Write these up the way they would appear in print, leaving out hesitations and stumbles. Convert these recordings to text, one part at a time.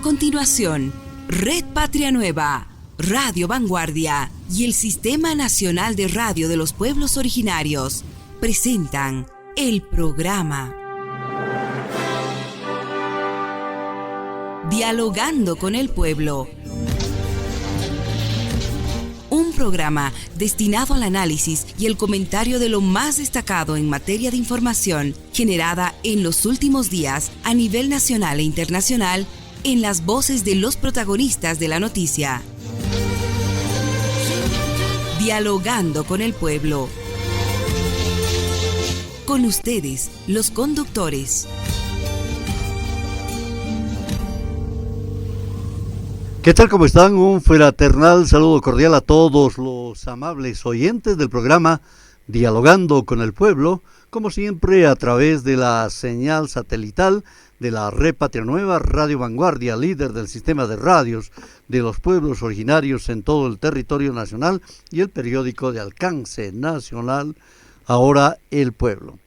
continuación, Red Patria Nueva, Radio Vanguardia y el Sistema Nacional de Radio de los Pueblos Originarios presentan el programa Dialogando con el Pueblo. Un programa destinado al análisis y el comentario de lo más destacado en materia de información generada en los últimos días a nivel nacional e internacional en las voces de los protagonistas de la noticia. Dialogando con el Pueblo. Con ustedes, los conductores. ¿Qué tal? ¿Cómo están? Un fraternal saludo cordial a todos los amables oyentes del programa Dialogando con el Pueblo, como siempre a través de la señal satelital de la Red Patria Nueva, Radio Vanguardia, líder del sistema de radios de los pueblos originarios en todo el territorio nacional, y el periódico de alcance nacional, Ahora el Pueblo.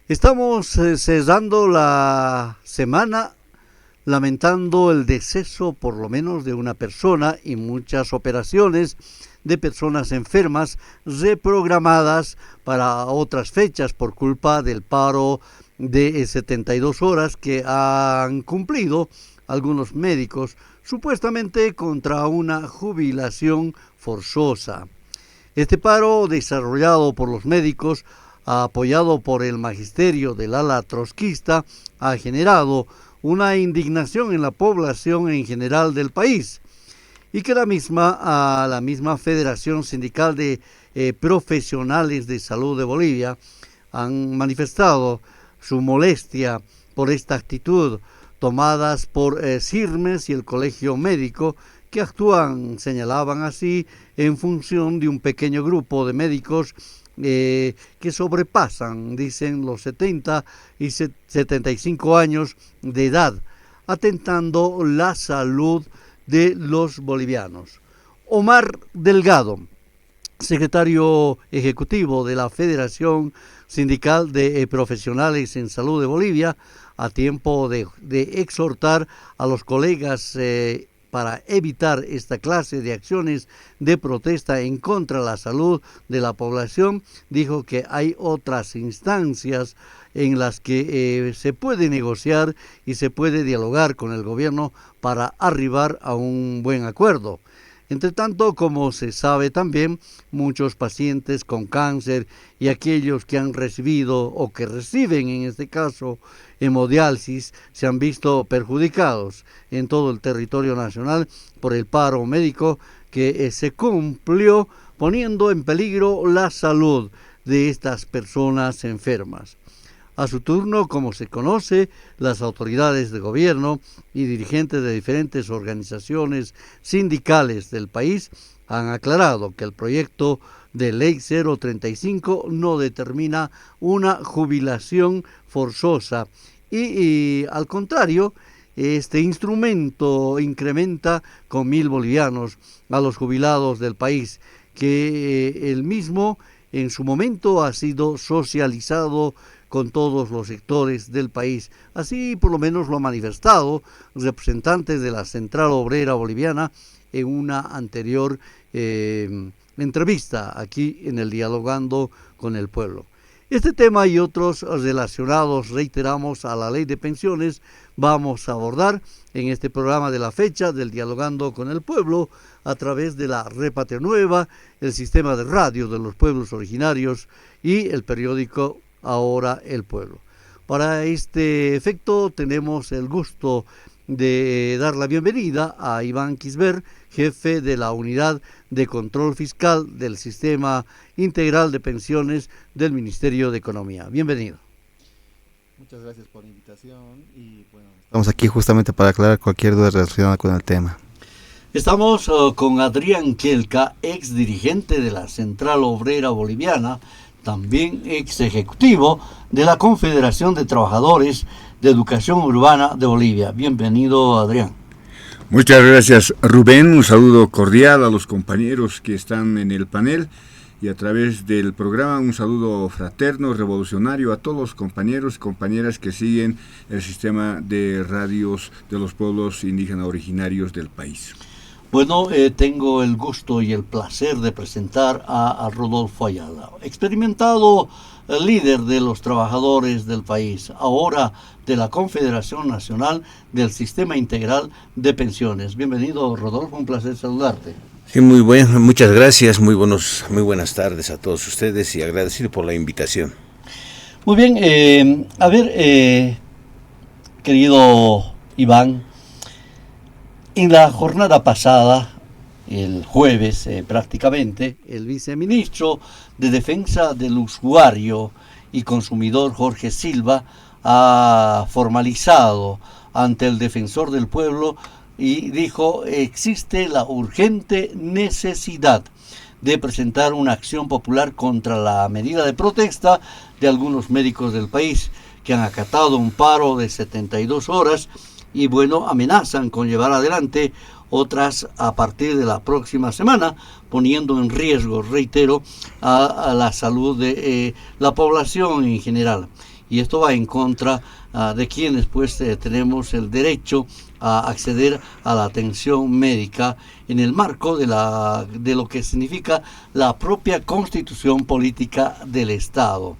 Estamos cerrando la semana lamentando el deceso por lo menos de una persona y muchas operaciones de personas enfermas reprogramadas para otras fechas por culpa del paro de 72 horas que han cumplido algunos médicos supuestamente contra una jubilación forzosa. Este paro, desarrollado por los médicos, apoyado por el magisterio del ala trotskista, ha generado una indignación en la población en general del país, y que la misma Federación Sindical de Profesionales de Salud de Bolivia han manifestado su molestia por esta actitud tomadas por CIRMES y el Colegio Médico, que actúan, señalaban así, en función de un pequeño grupo de médicos que sobrepasan, dicen, los 70 y 75 años de edad, atentando la salud de los bolivianos. Omar Delgado, secretario ejecutivo de la Federación Sindical de Profesionales en Salud de Bolivia, a tiempo de exhortar a los colegas para evitar esta clase de acciones de protesta en contra de la salud de la población, dijo que hay otras instancias en las que se puede negociar y se puede dialogar con el gobierno para arribar a un buen acuerdo. Entre tanto, como se sabe también, muchos pacientes con cáncer y aquellos que han recibido o que reciben en este caso hemodiálisis se han visto perjudicados en todo el territorio nacional por el paro médico que se cumplió, poniendo en peligro la salud de estas personas enfermas. A su turno, como se conoce, las autoridades de gobierno y dirigentes de diferentes organizaciones sindicales del país han aclarado que el proyecto de Ley 035 no determina una jubilación forzosa y al contrario, este instrumento incrementa con 1.000 bolivianos a los jubilados del país, que el mismo en su momento ha sido socializado con todos los sectores del país. Así por lo menos lo han manifestado representantes de la Central Obrera Boliviana en una anterior entrevista aquí en el Dialogando con el Pueblo. Este tema y otros relacionados, reiteramos, a la ley de pensiones, vamos a abordar en este programa de la fecha del Dialogando con el Pueblo a través de la Red Patria Nueva, el sistema de radio de los pueblos originarios y el periódico Ahora el Pueblo. Para este efecto tenemos el gusto de dar la bienvenida a Iván Quisber, jefe de la Unidad de Control Fiscal del Sistema Integral de Pensiones del Ministerio de Economía. Bienvenido. Muchas gracias por la invitación y bueno, estamos aquí justamente para aclarar cualquier duda relacionada con el tema. Estamos con Adrián Kielka, ex dirigente de la Central Obrera Boliviana, también ex ejecutivo de la Confederación de Trabajadores de Educación Urbana de Bolivia. Bienvenido, Adrián. Muchas gracias, Rubén. Un saludo cordial a los compañeros que están en el panel y a través del programa un saludo fraterno, revolucionario a todos los compañeros y compañeras que siguen el sistema de radios de los pueblos indígenas originarios del país. Bueno, tengo el gusto y el placer de presentar a Rodolfo Ayala, experimentado líder de los trabajadores del país, ahora de la Confederación Nacional del Sistema Integral de Pensiones. Bienvenido, Rodolfo, un placer saludarte. Sí, muy bueno, muchas gracias, muy buenas tardes a todos ustedes y agradecido por la invitación. Muy bien, querido Iván, en la jornada pasada, el jueves prácticamente, el viceministro de Defensa del Usuario y Consumidor Jorge Silva ha formalizado ante el Defensor del Pueblo y dijo: existe la urgente necesidad de presentar una acción popular contra la medida de protesta de algunos médicos del país que han acatado un paro de 72 horas y bueno, amenazan con llevar adelante otras a partir de la próxima semana, poniendo en riesgo, reitero, a la salud de la población en general. Y esto va en contra de quienes pues tenemos el derecho a acceder a la atención médica en el marco de lo que significa la propia Constitución Política del Estado.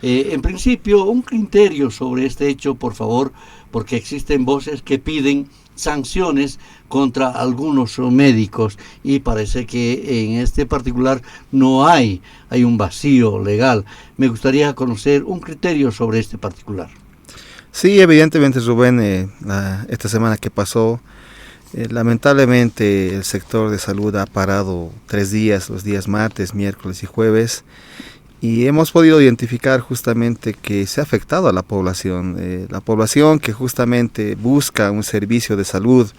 En principio, un criterio sobre este hecho, por favor, porque existen voces que piden sanciones contra algunos médicos y parece que en este particular no hay un vacío legal. Me gustaría conocer un criterio sobre este particular. Sí, evidentemente, Rubén, esta semana que pasó, lamentablemente el sector de salud ha parado 3 días, los días martes, miércoles y jueves, y hemos podido identificar justamente que se ha afectado a la población que justamente busca un servicio de salud,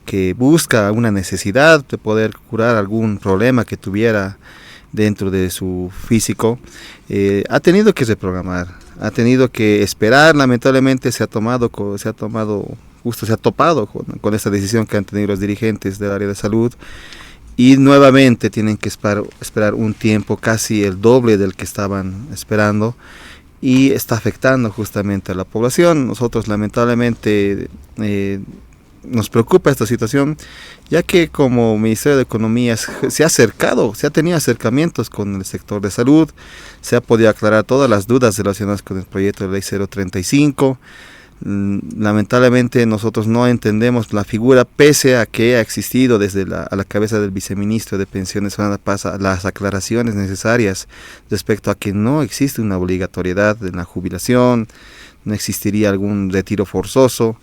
que busca una necesidad de poder curar algún problema que tuviera dentro de su físico, ha tenido que reprogramar, ha tenido que esperar. Lamentablemente se ha topado con esta decisión que han tenido los dirigentes del área de salud, y nuevamente tienen que esperar un tiempo casi el doble del que estaban esperando, y está afectando justamente a la población. Nosotros lamentablemente nos preocupa esta situación, ya que como Ministerio de Economía se ha tenido acercamientos con el sector de salud, se ha podido aclarar todas las dudas relacionadas con el proyecto de ley 035. Lamentablemente nosotros no entendemos la figura, pese a que ha existido desde a la cabeza del viceministro de Pensiones las aclaraciones necesarias respecto a que no existe una obligatoriedad en la jubilación, no existiría algún retiro forzoso.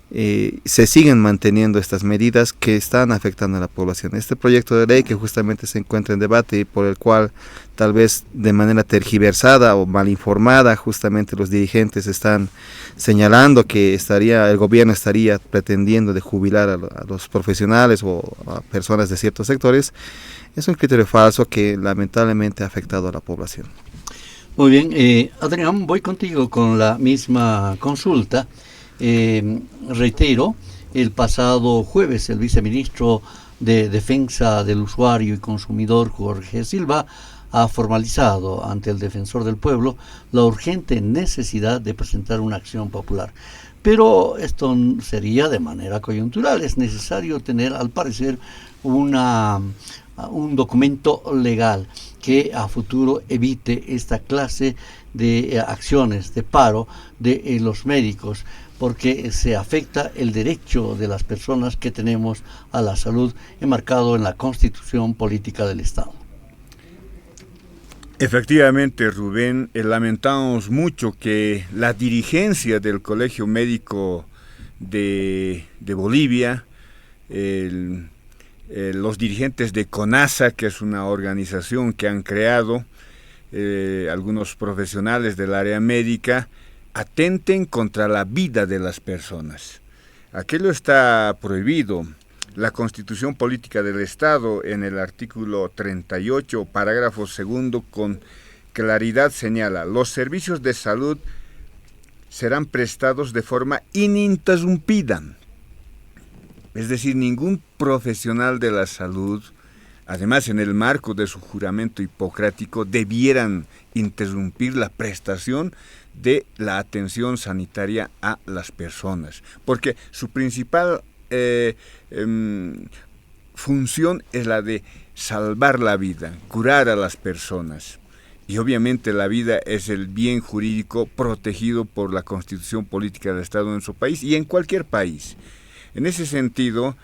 Se siguen manteniendo estas medidas que están afectando a la población. Este proyecto de ley que justamente se encuentra en debate y por el cual tal vez de manera tergiversada o mal informada justamente los dirigentes están señalando que el gobierno estaría pretendiendo de jubilar a los profesionales o a personas de ciertos sectores, es un criterio falso que lamentablemente ha afectado a la población. Muy bien, Adrián, voy contigo con la misma consulta. Reitero, el pasado jueves el viceministro de Defensa del Usuario y Consumidor Jorge Silva ha formalizado ante el Defensor del Pueblo la urgente necesidad de presentar una acción popular. Pero esto sería de manera coyuntural. Es necesario tener, al parecer, un documento legal que a futuro evite esta clase de acciones de paro de los médicos, porque se afecta el derecho de las personas que tenemos a la salud enmarcado en la Constitución Política del Estado. Efectivamente, Rubén, lamentamos mucho que la dirigencia del Colegio Médico de Bolivia, los dirigentes de CONASA, que es una organización que han creado algunos profesionales del área médica, atenten contra la vida de las personas. Aquello está prohibido. La Constitución Política del Estado, en el artículo 38, parágrafo 2, con claridad señala: los servicios de salud serán prestados de forma ininterrumpida. Es decir, ningún profesional de la salud Además, en el marco de su juramento hipocrático, debieran interrumpir la prestación de la atención sanitaria a las personas, porque su principal función es la de salvar la vida, curar a las personas. Y obviamente la vida es el bien jurídico protegido por la Constitución Política del Estado en nuestro país y en cualquier país. En ese sentido,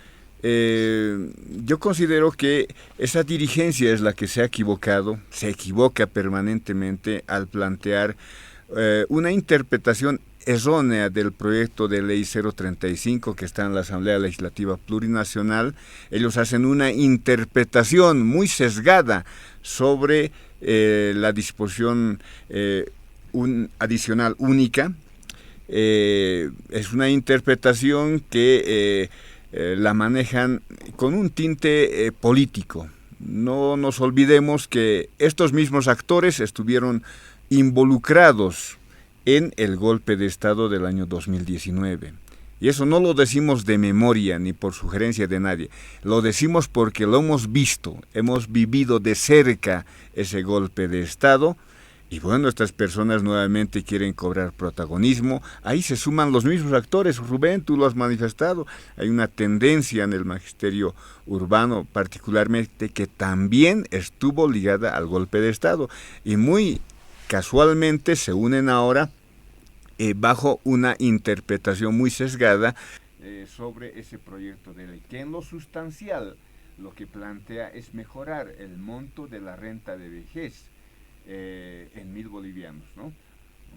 yo considero que esa dirigencia es la que se ha equivocado, se equivoca permanentemente al plantear una interpretación errónea del proyecto de ley 035 que está en la Asamblea Legislativa Plurinacional. Ellos hacen una interpretación muy sesgada sobre la disposición adicional única. Es una interpretación que la manejan con un tinte político. No nos olvidemos que estos mismos actores estuvieron involucrados en el golpe de Estado del año 2019. Y eso no lo decimos de memoria ni por sugerencia de nadie, lo decimos porque lo hemos visto, hemos vivido de cerca ese golpe de Estado. Y bueno, estas personas nuevamente quieren cobrar protagonismo. Ahí se suman los mismos actores. Rubén, tú lo has manifestado. Hay una tendencia en el magisterio urbano, particularmente, que también estuvo ligada al golpe de Estado. Y muy casualmente se unen ahora bajo una interpretación muy sesgada sobre ese proyecto de ley, que en lo sustancial lo que plantea es mejorar el monto de la renta de vejez en 1.000 bolivianos, ¿no?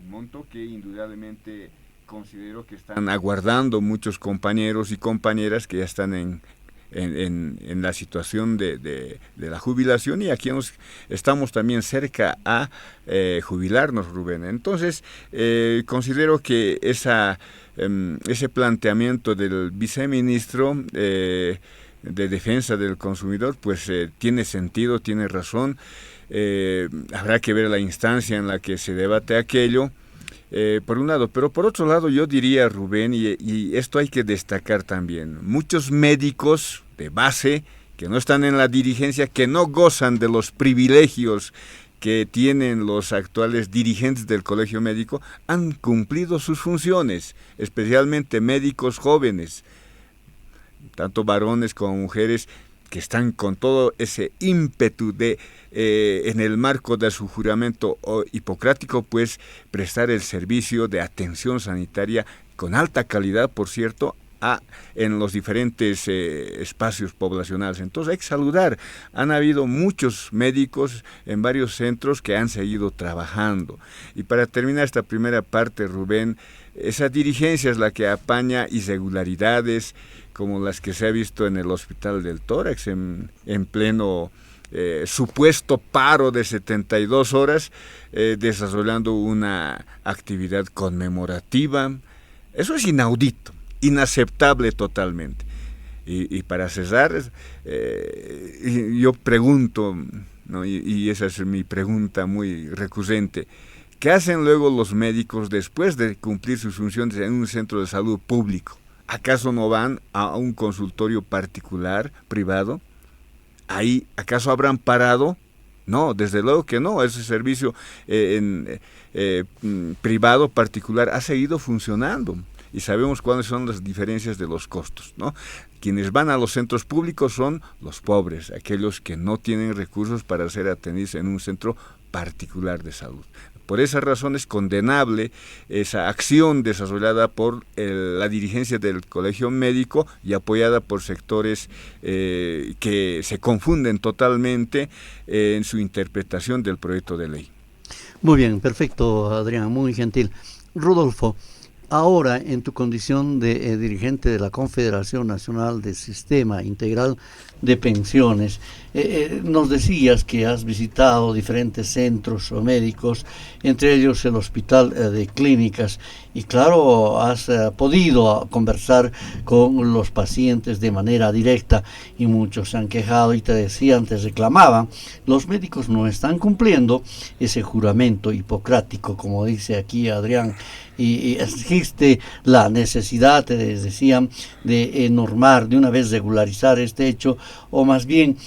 Un monto que indudablemente considero que están aguardando muchos compañeros y compañeras que ya están en la situación de la jubilación, y aquí estamos también cerca a jubilarnos, Rubén. Entonces, considero que ese planteamiento del viceministro de Defensa del Consumidor, pues tiene sentido, tiene razón. Habrá que ver la instancia en la que se debate aquello, por un lado, pero por otro lado yo diría, Rubén, y esto hay que destacar también, muchos médicos de base que no están en la dirigencia, que no gozan de los privilegios que tienen los actuales dirigentes del Colegio Médico, han cumplido sus funciones, especialmente médicos jóvenes, tanto varones como mujeres, que están con todo ese ímpetu de, en el marco de su juramento hipocrático, pues prestar el servicio de atención sanitaria con alta calidad, por cierto, en los diferentes espacios poblacionales. Entonces hay que saludar. Han habido muchos médicos en varios centros que han seguido trabajando. Y para terminar esta primera parte, Rubén, esa dirigencia es la que apaña irregularidades como las que se ha visto en el Hospital del Tórax en pleno supuesto paro de 72 horas, desarrollando una actividad conmemorativa. Eso es inaudito, inaceptable totalmente. Y para cerrar, yo pregunto, ¿no? y esa es mi pregunta muy recurrente, ¿qué hacen luego los médicos después de cumplir sus funciones en un centro de salud público? ¿Acaso no van a un consultorio particular, privado? ¿Ahí acaso habrán parado? No, desde luego que no. Ese servicio privado, particular, ha seguido funcionando. Y sabemos cuáles son las diferencias de los costos, ¿no? Quienes van a los centros públicos son los pobres, aquellos que no tienen recursos para ser atendidos en un centro particular de salud. Por esa razón es condenable esa acción desarrollada por la dirigencia del Colegio Médico y apoyada por sectores que se confunden totalmente en su interpretación del proyecto de ley. Muy bien, perfecto, Adrián, muy gentil. Rodolfo, ahora en tu condición de dirigente de la Confederación Nacional del Sistema Integral de Pensiones, nos decías que has visitado diferentes centros médicos, entre ellos el Hospital de Clínicas, y claro, has podido conversar con los pacientes de manera directa y muchos se han quejado y te decían, te reclamaban, los médicos no están cumpliendo ese juramento hipocrático, como dice aquí Adrián, y existe la necesidad, te decían, de normar, de una vez regularizar este hecho, o más bien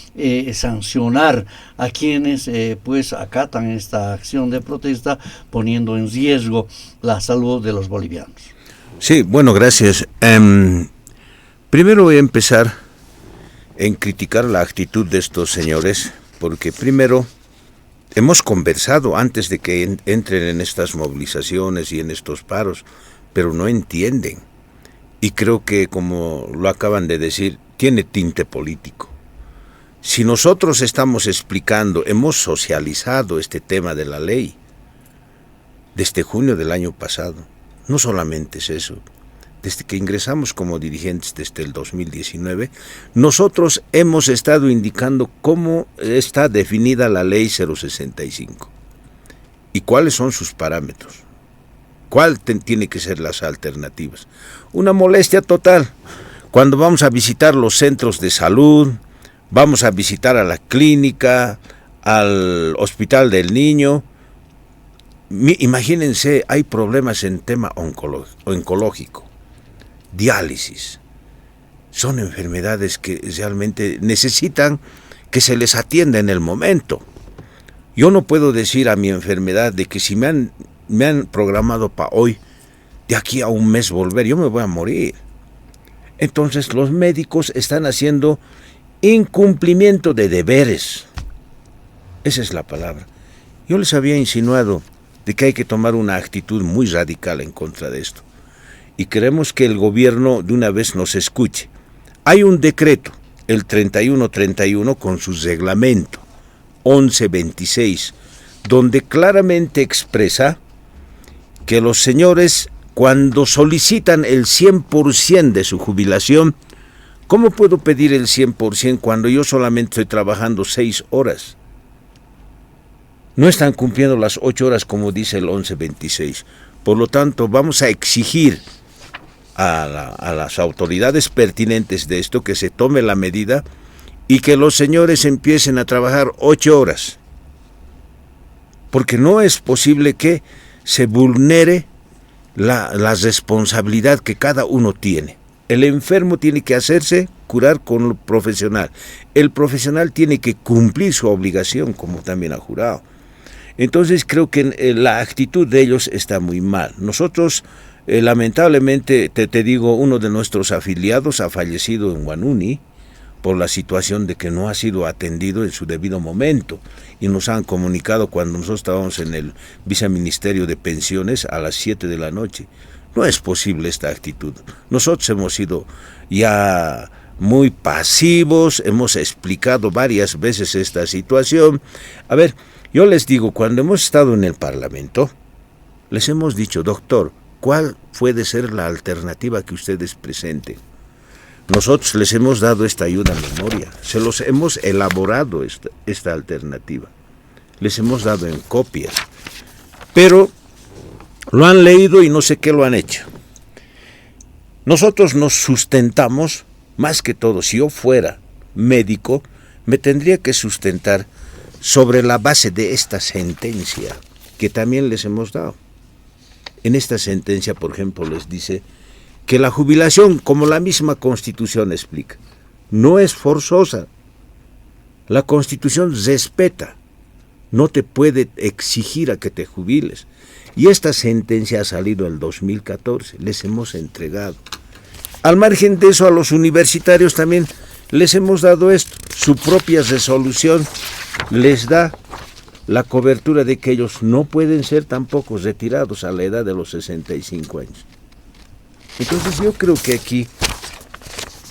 sancionar a quienes pues acatan esta acción de protesta, poniendo en riesgo la salud de los bolivianos. Sí, bueno, gracias. Primero voy a empezar en criticar la actitud de estos señores, porque primero hemos conversado antes de que entren en estas movilizaciones y en estos paros, pero no entienden. Y creo que, como lo acaban de decir, tiene tinte político. Si nosotros estamos explicando, hemos socializado este tema de la ley desde junio del año pasado, no solamente es eso, desde que ingresamos como dirigentes desde el 2019, nosotros hemos estado indicando cómo está definida la ley 065 y cuáles son sus parámetros, cuál tiene que ser las alternativas. Una molestia total, cuando vamos a visitar los centros de salud, vamos a visitar a la clínica, al hospital del niño, imagínense, hay problemas en tema oncológico, diálisis. Son enfermedades que realmente necesitan que se les atienda en el momento. Yo no puedo decir a mi enfermedad de que si me han programado para hoy, de aquí a un mes volver, yo me voy a morir. Entonces los médicos están haciendo incumplimiento de deberes. Esa es la palabra. Yo les había insinuado de que hay que tomar una actitud muy radical en contra de esto. Y queremos que el gobierno de una vez nos escuche. Hay un decreto, el 3131, con su reglamento, 1126, donde claramente expresa que los señores, cuando solicitan el 100% de su jubilación, ¿cómo puedo pedir el 100% cuando yo solamente estoy trabajando 6 horas? No están cumpliendo las 8 horas como dice el 1126. Por lo tanto, vamos a exigir a las autoridades pertinentes de esto que se tome la medida y que los señores empiecen a trabajar 8 horas. Porque no es posible que se vulnere la responsabilidad que cada uno tiene. El enfermo tiene que hacerse curar con el profesional. El profesional tiene que cumplir su obligación, como también ha jurado. Entonces creo que la actitud de ellos está muy mal. Nosotros, lamentablemente, te digo, uno de nuestros afiliados ha fallecido en Huanuni por la situación de que no ha sido atendido en su debido momento. Y nos han comunicado cuando nosotros estábamos en el viceministerio de pensiones a las 7 de la noche. No es posible esta actitud. Nosotros hemos sido ya muy pasivos, hemos explicado varias veces esta situación. A ver, yo les digo, cuando hemos estado en el Parlamento, les hemos dicho, doctor, ¿cuál puede ser la alternativa que ustedes presenten? Nosotros les hemos dado esta ayuda a memoria, se los hemos elaborado esta alternativa, les hemos dado en copias, pero lo han leído y no sé qué lo han hecho. Nosotros nos sustentamos, más que todo, si yo fuera médico, me tendría que sustentar sobre la base de esta sentencia que también les hemos dado. En esta sentencia, por ejemplo, les dice que la jubilación, como la misma Constitución explica, no es forzosa. La Constitución respeta, no te puede exigir a que te jubiles. Y esta sentencia ha salido en el 2014, les hemos entregado. Al margen de eso, a los universitarios también les hemos dado esto. Su propia resolución les da la cobertura de que ellos no pueden ser tampoco retirados a la edad de los 65 años. Entonces yo creo que aquí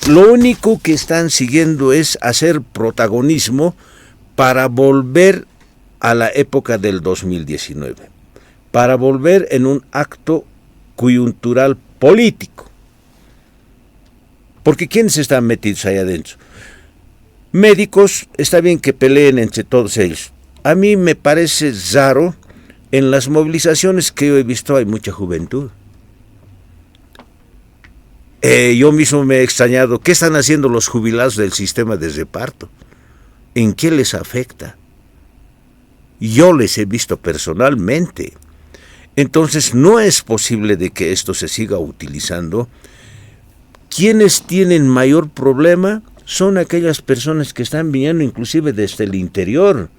lo único que están siguiendo es hacer protagonismo para volver a la época del 2019, para volver en un acto coyuntural político. Porque ¿quiénes están metidos ahí adentro? Médicos, está bien que peleen entre todos ellos. A mí me parece raro, en las movilizaciones que yo he visto hay mucha juventud. Yo mismo me he extrañado, ¿qué están haciendo los jubilados del sistema de reparto? ¿En qué les afecta? Yo les he visto personalmente. Entonces no es posible de que esto se siga utilizando. Quienes tienen mayor problema son aquellas personas que están viniendo inclusive desde el interior.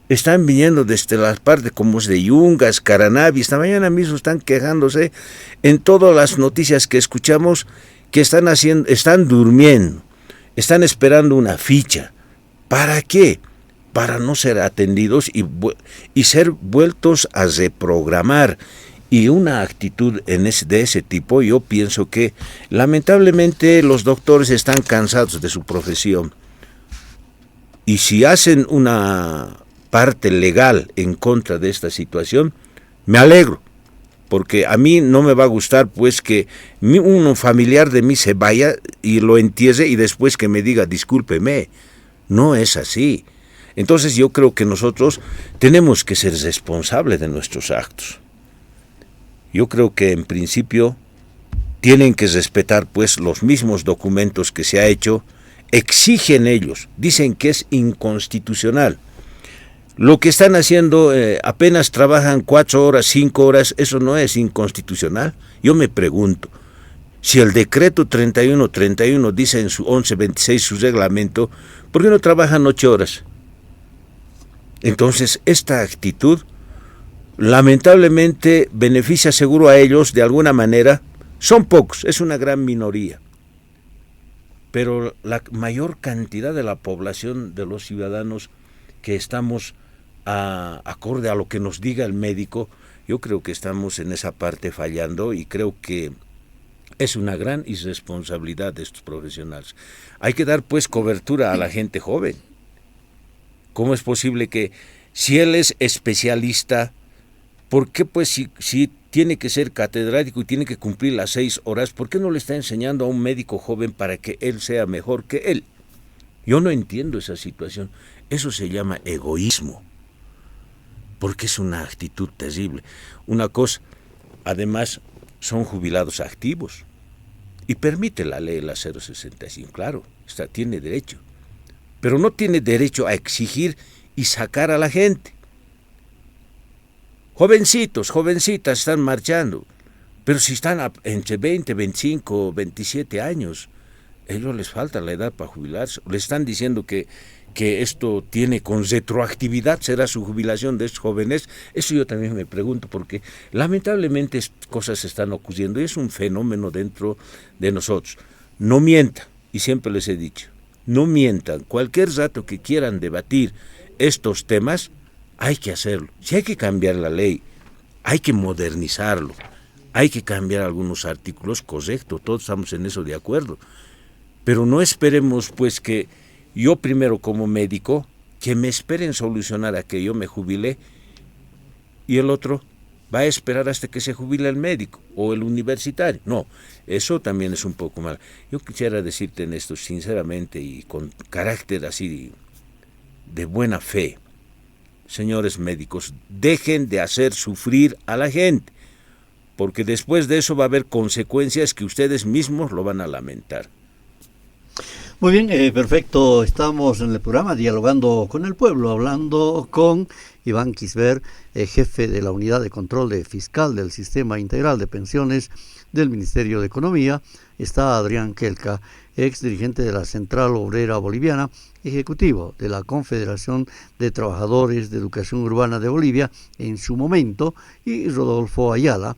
Están viniendo desde las partes como es de Yungas, Caranavi. Esta mañana mismo están quejándose en todas las noticias que escuchamos que están durmiendo, están esperando una ficha. ¿Para qué? Para no ser atendidos y ser vueltos a reprogramar. Y una actitud de ese tipo, yo pienso que lamentablemente los doctores están cansados de su profesión. Y si hacen una parte legal en contra de esta situación, me alegro, porque a mí no me va a gustar pues que un familiar de mí se vaya y lo entierre y después que me diga discúlpeme. No es así. Entonces yo creo que nosotros tenemos que ser responsables de nuestros actos. Yo creo que en principio tienen que respetar pues los mismos documentos que se ha hecho, exigen ellos, dicen que es inconstitucional. Lo que están haciendo, apenas trabajan 4 horas, 5 horas, eso no es inconstitucional. Yo me pregunto, si el decreto 3131 dice en su 1126 su reglamento, ¿por qué no trabajan 8 horas? Entonces, esta actitud lamentablemente beneficia seguro a ellos de alguna manera. Son pocos, es una gran minoría. Pero la mayor cantidad de la población, de los ciudadanos que estamos acorde a lo que nos diga el médico, yo creo que estamos en esa parte fallando y creo que es una gran irresponsabilidad de estos profesionales. Hay que dar pues cobertura a la gente joven. ¿Cómo es posible que si él es especialista, por qué pues si tiene que ser catedrático y tiene que cumplir las 6 horas, por qué no le está enseñando a un médico joven para que él sea mejor que él? Yo no entiendo esa situación. Eso se llama egoísmo, porque es una actitud terrible. Una cosa, además, son jubilados activos y permite la ley la 065, claro, tiene derecho, pero no tiene derecho a exigir y sacar a la gente. Jovencitos, jovencitas están marchando, pero si están entre 20, 25, 27 años, a ellos les falta la edad para jubilarse. Le están diciendo que esto tiene con retroactividad, será su jubilación de estos jóvenes. Eso yo también me pregunto, porque lamentablemente cosas están ocurriendo y es un fenómeno dentro de nosotros. No mientan, y siempre les he dicho, no mientan. Cualquier rato que quieran debatir estos temas, hay que hacerlo. Si hay que cambiar la ley, hay que modernizarlo, hay que cambiar algunos artículos, correcto, todos estamos en eso de acuerdo. Pero no esperemos pues que yo primero como médico, que me esperen solucionar a que yo me jubile, y el otro va a esperar hasta que se jubile el médico o el universitario. No, eso también es un poco mal. Yo quisiera decirte en esto sinceramente y con carácter así de buena fe. Señores médicos, dejen de hacer sufrir a la gente, porque después de eso va a haber consecuencias que ustedes mismos lo van a lamentar. Muy bien, perfecto. Estamos en el programa Dialogando con el Pueblo, hablando con Iván Quisbert, jefe de la Unidad de Control Fiscal del Sistema Integral de Pensiones del Ministerio de Economía. Está Adrián Kelka, ex dirigente de la Central Obrera Boliviana, ejecutivo de la Confederación de Trabajadores de Educación Urbana de Bolivia en su momento, y Rodolfo Ayala,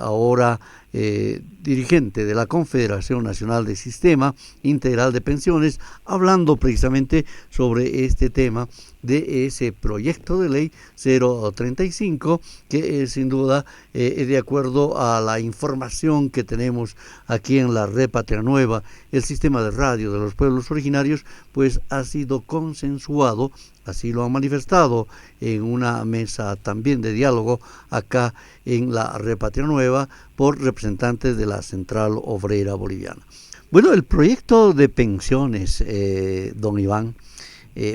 ahora dirigente de la Confederación Nacional de Sistema Integral de Pensiones, hablando precisamente sobre este tema de ese proyecto de ley 035, que sin duda, de acuerdo a la información que tenemos aquí en la Red Patria Nueva, el sistema de radio de los pueblos originarios, pues ha sido consensuado, así lo han manifestado en una mesa también de diálogo acá en la Red Patria Nueva por representantes de la Central Obrera Boliviana. Bueno, el proyecto de pensiones, don Iván,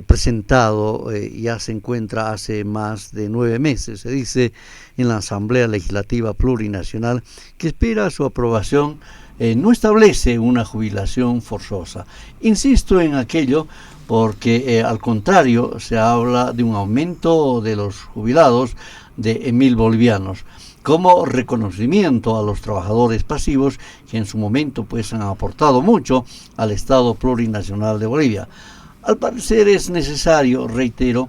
presentado ya se encuentra hace más de 9 meses, se dice, en la Asamblea Legislativa Plurinacional, que espera su aprobación no establece una jubilación forzosa. Insisto en aquello porque al contrario se habla de un aumento de los jubilados de 1.000 bolivianos como reconocimiento a los trabajadores pasivos que en su momento pues han aportado mucho al Estado Plurinacional de Bolivia. Al parecer es necesario, reitero,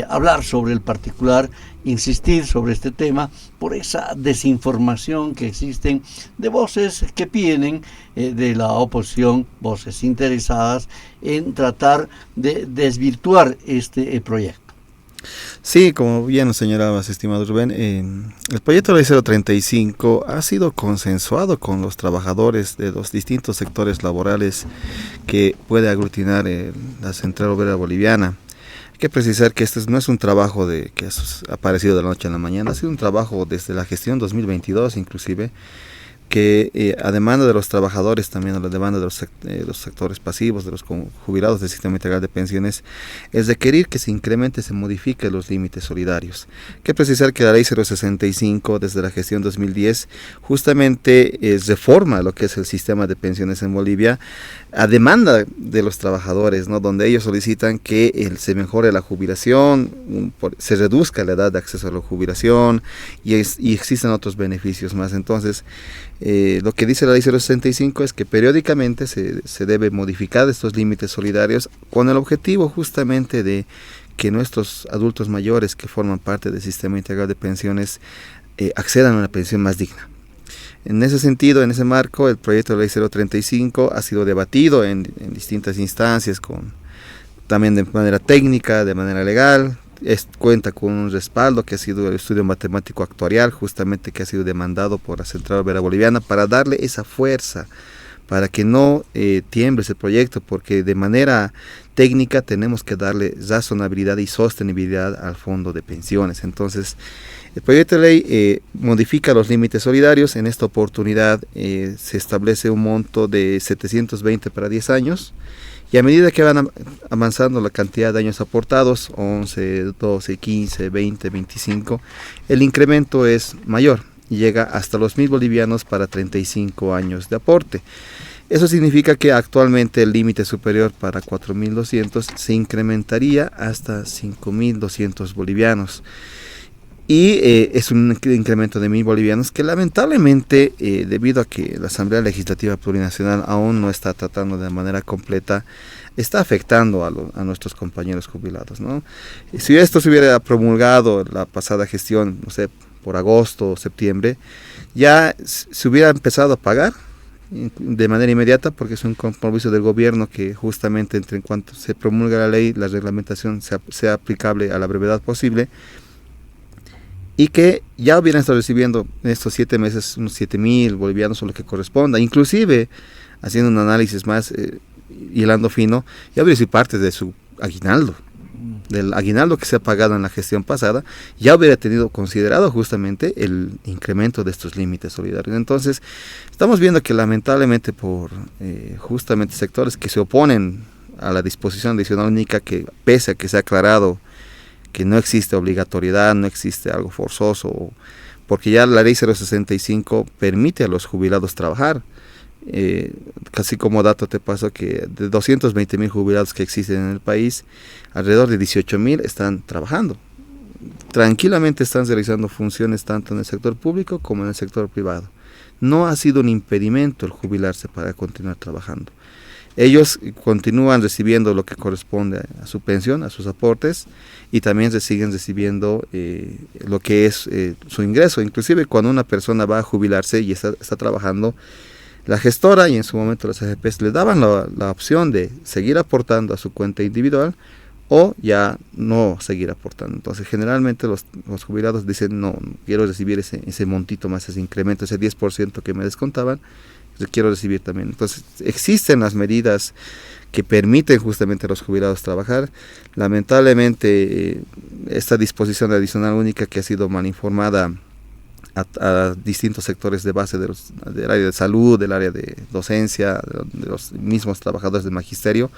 hablar sobre el particular, insistir sobre este tema por esa desinformación que existen de voces que vienen de la oposición, voces interesadas en tratar de desvirtuar este proyecto. Sí, como bien nos señalabas, estimado Rubén, el proyecto de ley 035 ha sido consensuado con los trabajadores de los distintos sectores laborales que puede aglutinar la Central Obrera Boliviana. Hay que precisar que este no es un trabajo que ha aparecido de la noche a la mañana, ha sido un trabajo desde la gestión 2022 inclusive, que a demanda de los trabajadores, también a la demanda de los sectores pasivos, de los jubilados del sistema integral de pensiones, es requerir que se incremente, se modifique los límites solidarios. Hay que precisar que la ley 065 desde la gestión 2010 justamente reforma lo que es el sistema de pensiones en Bolivia a demanda de los trabajadores, ¿no? Donde ellos solicitan que se mejore la jubilación, se reduzca la edad de acceso a la jubilación y existen otros beneficios más. Entonces, lo que dice la ley 065 es que periódicamente se debe modificar estos límites solidarios con el objetivo justamente de que nuestros adultos mayores que forman parte del sistema integral de pensiones accedan a una pensión más digna. En ese sentido, en ese marco, el proyecto de ley 035 ha sido debatido en distintas instancias, también de manera técnica, de manera legal. Cuenta con un respaldo que ha sido el estudio matemático actuarial, justamente que ha sido demandado por la Central Obrera Boliviana para darle esa fuerza, para que no tiemble ese proyecto, porque de manera técnica tenemos que darle razonabilidad y sostenibilidad al fondo de pensiones. Entonces, el proyecto de ley modifica los límites solidarios. En esta oportunidad se establece un monto de 720 para 10 años. Y a medida que van avanzando la cantidad de años aportados, 11, 12, 15, 20, 25, el incremento es mayor y llega hasta los 1.000 bolivianos para 35 años de aporte. Eso significa que actualmente el límite superior para 4.200 se incrementaría hasta 5.200 bolivianos. Y es un incremento de 1.000 bolivianos que lamentablemente, debido a que la Asamblea Legislativa Plurinacional aún no está tratando de manera completa, está afectando a nuestros compañeros jubilados, ¿no? Si esto se hubiera promulgado la pasada gestión, no sé, por agosto o septiembre, ya se hubiera empezado a pagar de manera inmediata, porque es un compromiso del gobierno que justamente en cuanto se promulga la ley, la reglamentación sea aplicable a la brevedad posible, y que ya hubieran estado recibiendo en estos 7 meses unos 7.000 bolivianos o lo que corresponda, inclusive haciendo un análisis más hilando fino, ya hubiera sido parte de su aguinaldo, del aguinaldo que se ha pagado en la gestión pasada, ya hubiera tenido considerado justamente el incremento de estos límites solidarios. Entonces, estamos viendo que lamentablemente por justamente sectores que se oponen a la disposición adicional única, que pese a que se ha aclarado que no existe obligatoriedad, no existe algo forzoso, porque ya la ley 065 permite a los jubilados trabajar. Casi como dato te paso que de 220.000 jubilados que existen en el país, alrededor de 18.000 están trabajando. Tranquilamente están realizando funciones tanto en el sector público como en el sector privado. No ha sido un impedimento el jubilarse para continuar trabajando. Ellos continúan recibiendo lo que corresponde a su pensión, a sus aportes, y también siguen recibiendo lo que es su ingreso. Inclusive cuando una persona va a jubilarse y está trabajando, la gestora y en su momento las AFPs le daban la opción de seguir aportando a su cuenta individual o ya no seguir aportando. Entonces generalmente los jubilados dicen no quiero recibir ese montito más, ese incremento, ese 10% que me descontaban, quiero recibir también. Entonces existen las medidas que permiten justamente a los jubilados trabajar. Lamentablemente esta disposición adicional única que ha sido mal informada a distintos sectores de base del área de salud, del área de docencia, de los mismos trabajadores del magisterio,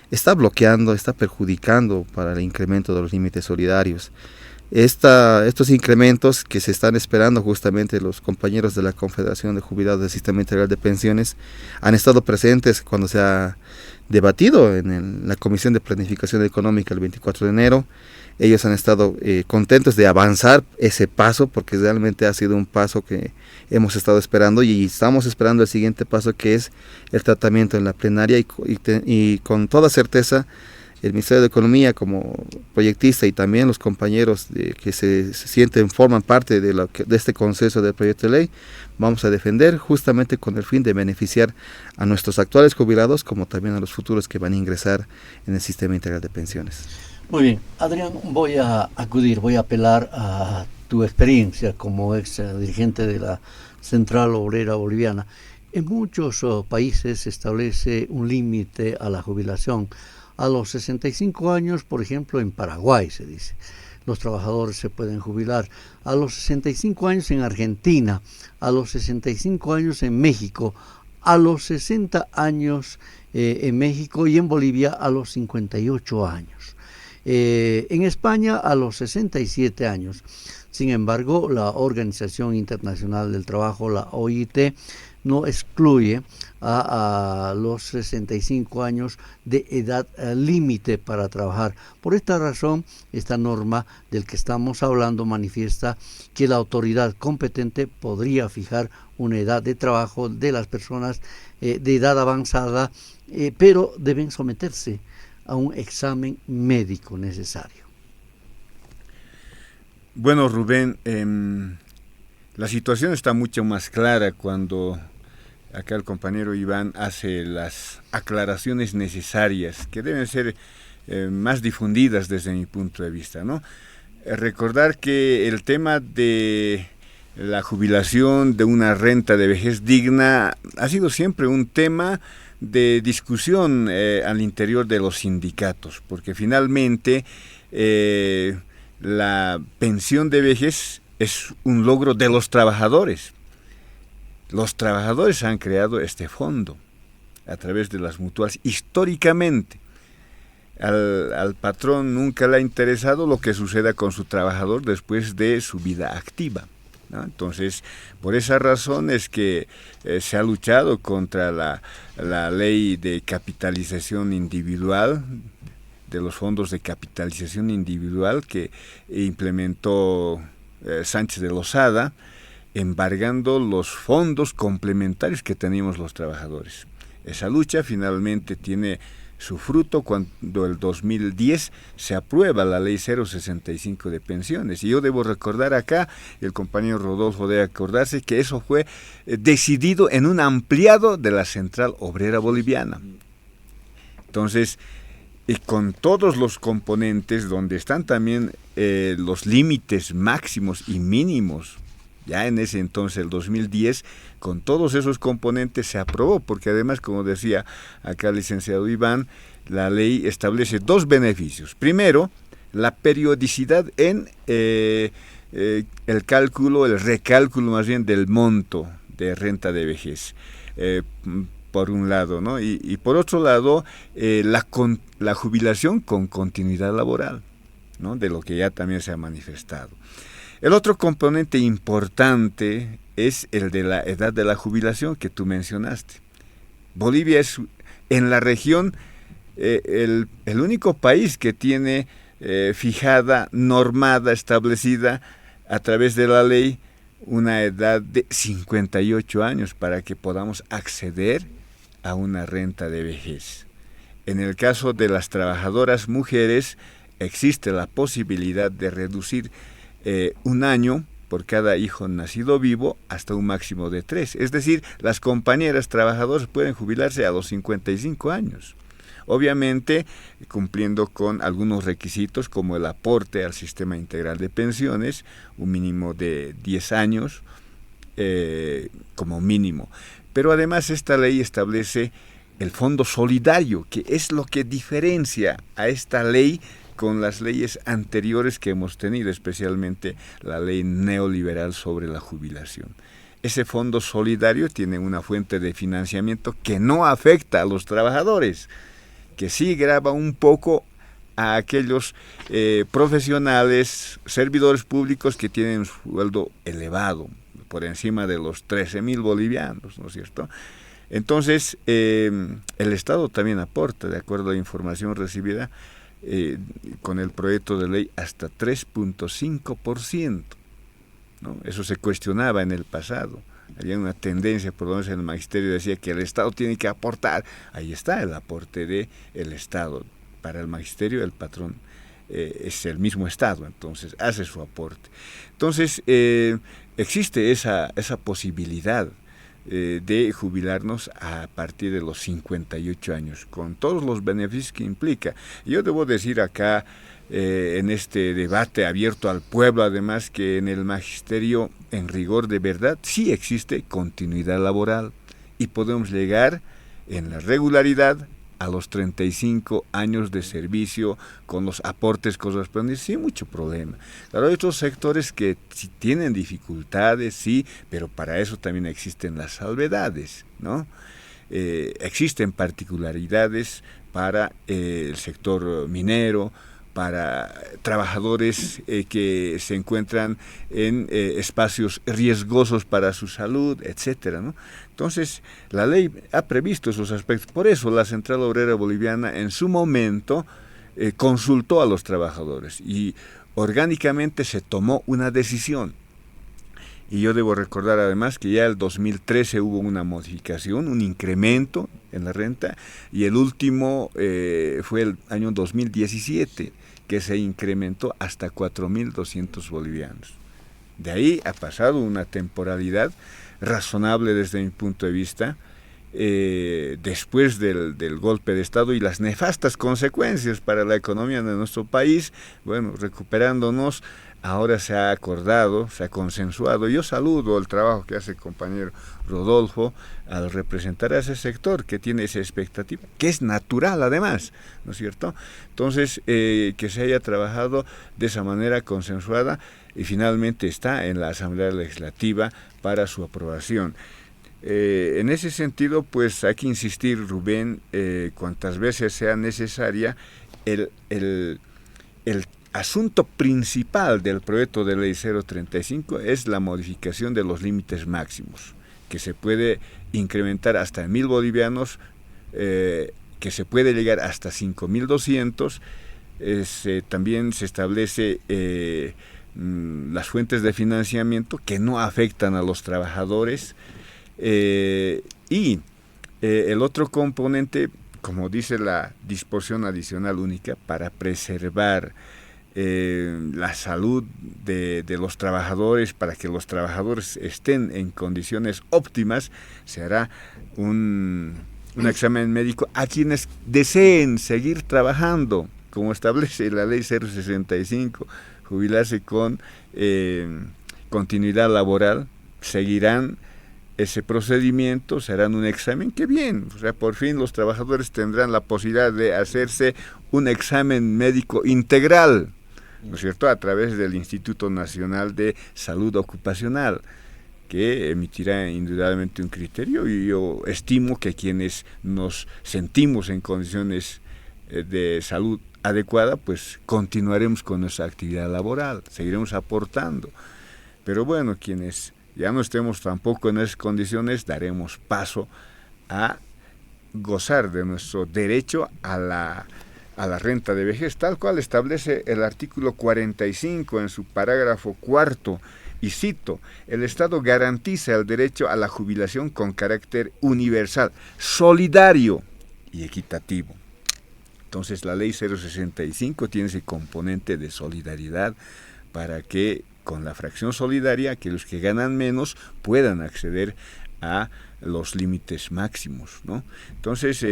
está bloqueando, está perjudicando para el incremento de los límites solidarios. Estos incrementos que se están esperando justamente los compañeros de la Confederación de Jubilados del Sistema Integral de Pensiones han estado presentes cuando se ha debatido en la Comisión de Planificación Económica el 24 de enero. Ellos han estado contentos de avanzar ese paso, porque realmente ha sido un paso que hemos estado esperando, y estamos esperando el siguiente paso, que es el tratamiento en la plenaria, y con toda certeza el Ministerio de Economía como proyectista y también los compañeros que se sienten, forman parte de este consenso del proyecto de ley, vamos a defender justamente con el fin de beneficiar a nuestros actuales jubilados como también a los futuros que van a ingresar en el sistema integral de pensiones. Muy bien, Adrián, voy a apelar a tu experiencia como ex dirigente de la Central Obrera Boliviana. En muchos países se establece un límite a la jubilación. A los 65 años, por ejemplo, en Paraguay se dice, los trabajadores se pueden jubilar. A los 65 años en Argentina, a los 65 años en México, a los 60 años en México, y en Bolivia a los 58 años. En España a los 67 años. Sin embargo, la Organización Internacional del Trabajo, la OIT, no excluye a los 65 años de edad límite para trabajar. Por esta razón, esta norma del que estamos hablando manifiesta que la autoridad competente podría fijar una edad de trabajo de las personas de edad avanzada, pero deben someterse a un examen médico necesario. Bueno, Rubén, la situación está mucho más clara cuando acá el compañero Iván hace las aclaraciones necesarias que deben ser más difundidas desde mi punto de vista, ¿no? Recordar que el tema de la jubilación, de una renta de vejez digna, ha sido siempre un tema de discusión al interior de los sindicatos, porque finalmente la pensión de vejez es un logro de los trabajadores. Los trabajadores han creado este fondo a través de las mutuales históricamente. Al patrón nunca le ha interesado lo que suceda con su trabajador después de su vida activa, ¿no? Entonces, por esa razón es que se ha luchado contra la ley de capitalización individual, de los fondos de capitalización individual que implementó Sánchez de Lozada, embargando los fondos complementarios que teníamos los trabajadores. Esa lucha finalmente tiene su fruto cuando el 2010 se aprueba la ley 065 de pensiones. Y yo debo recordar acá, el compañero Rodolfo debe acordarse que eso fue decidido en un ampliado de la Central Obrera Boliviana. Entonces, con todos los componentes, donde están también los límites máximos y mínimos, ya en ese entonces, el 2010, con todos esos componentes se aprobó, porque además, como decía acá el licenciado Iván, la ley establece dos beneficios. Primero, la periodicidad en el cálculo, el recálculo más bien del monto de renta de vejez, por un lado, ¿no? Y por otro lado, la jubilación con continuidad laboral, ¿no? De lo que ya también se ha manifestado. El otro componente importante es el de la edad de la jubilación que tú mencionaste. Bolivia es en la región el único país que tiene fijada, normada, establecida a través de la ley una edad de 58 años para que podamos acceder a una renta de vejez. En el caso de las trabajadoras mujeres existe la posibilidad de reducir un año por cada hijo nacido vivo hasta un máximo de 3. Es decir, las compañeras trabajadoras pueden jubilarse a los 55 años. Obviamente, cumpliendo con algunos requisitos como el aporte al sistema integral de pensiones, un mínimo de 10 años como mínimo. Pero además esta ley establece el fondo solidario, que es lo que diferencia a esta ley con las leyes anteriores que hemos tenido, especialmente la ley neoliberal sobre la jubilación. Ese fondo solidario tiene una fuente de financiamiento que no afecta a los trabajadores, que sí grava un poco a aquellos profesionales, servidores públicos que tienen un sueldo elevado, por encima de los 13.000 bolivianos, ¿no es cierto? Entonces, el Estado también aporta, de acuerdo a la información recibida, con el proyecto de ley hasta 3.5%, ¿no? Eso se cuestionaba en el pasado. Había una tendencia, por lo menos en el magisterio, decía que el Estado tiene que aportar. Ahí está el aporte del Estado. Para el magisterio el patrón es el mismo Estado, entonces hace su aporte. Entonces existe esa posibilidad de jubilarnos a partir de los 58 años, con todos los beneficios que implica. Yo debo decir acá, en este debate abierto al pueblo, además, que en el magisterio, en rigor de verdad, sí existe continuidad laboral y podemos llegar en la regularidad a los 35 años de servicio con los aportes correspondientes, sin mucho problema. Claro, hay otros sectores que sí tienen dificultades, sí, pero para eso también existen las salvedades, ¿no? Existen particularidades para el sector minero, para trabajadores que se encuentran en espacios riesgosos para su salud, etcétera, ¿no? Entonces, la ley ha previsto esos aspectos. Por eso la Central Obrera Boliviana en su momento consultó a los trabajadores y orgánicamente se tomó una decisión. Y yo debo recordar además que ya el 2013 hubo una modificación, un incremento en la renta, y el último fue el año 2017, que se incrementó hasta 4.200 bolivianos. De ahí ha pasado una temporalidad razonable desde mi punto de vista, después del golpe de Estado y las nefastas consecuencias para la economía de nuestro país. Bueno, recuperándonos, ahora se ha acordado, se ha consensuado. Yo saludo el trabajo que hace el compañero Rodolfo al representar a ese sector que tiene esa expectativa, que es natural además, ¿no es cierto? Entonces, que se haya trabajado de esa manera consensuada y finalmente está en la Asamblea Legislativa para su aprobación. En ese sentido, pues hay que insistir, Rubén, cuantas veces sea necesaria. El asunto principal del proyecto de ley 035 es la modificación de los límites máximos, que se puede incrementar hasta 1.000 bolivianos, que se puede llegar hasta 5.200. También se establece las fuentes de financiamiento que no afectan a los trabajadores. Y el otro componente, como dice la disposición adicional única, para preservar la salud de los trabajadores, para que los trabajadores estén en condiciones óptimas, se hará un examen médico a quienes deseen seguir trabajando, como establece la ley 065, jubilarse con continuidad laboral, seguirán ese procedimiento, se harán un examen, qué bien, o sea, por fin los trabajadores tendrán la posibilidad de hacerse un examen médico integral, ¿no es cierto?, a través del Instituto Nacional de Salud Ocupacional, que emitirá indudablemente un criterio, y yo estimo que quienes nos sentimos en condiciones de salud adecuada, pues continuaremos con nuestra actividad laboral, seguiremos aportando. Pero bueno, quienes ya no estemos tampoco en esas condiciones, daremos paso a gozar de nuestro derecho a la renta de vejez, tal cual establece el artículo 45 en su parágrafo cuarto, y cito: el Estado garantiza el derecho a la jubilación con carácter universal, solidario y equitativo. Entonces la ley 065 tiene ese componente de solidaridad para que con la fracción solidaria, que los que ganan menos puedan acceder a los límites máximos, ¿no? Entonces,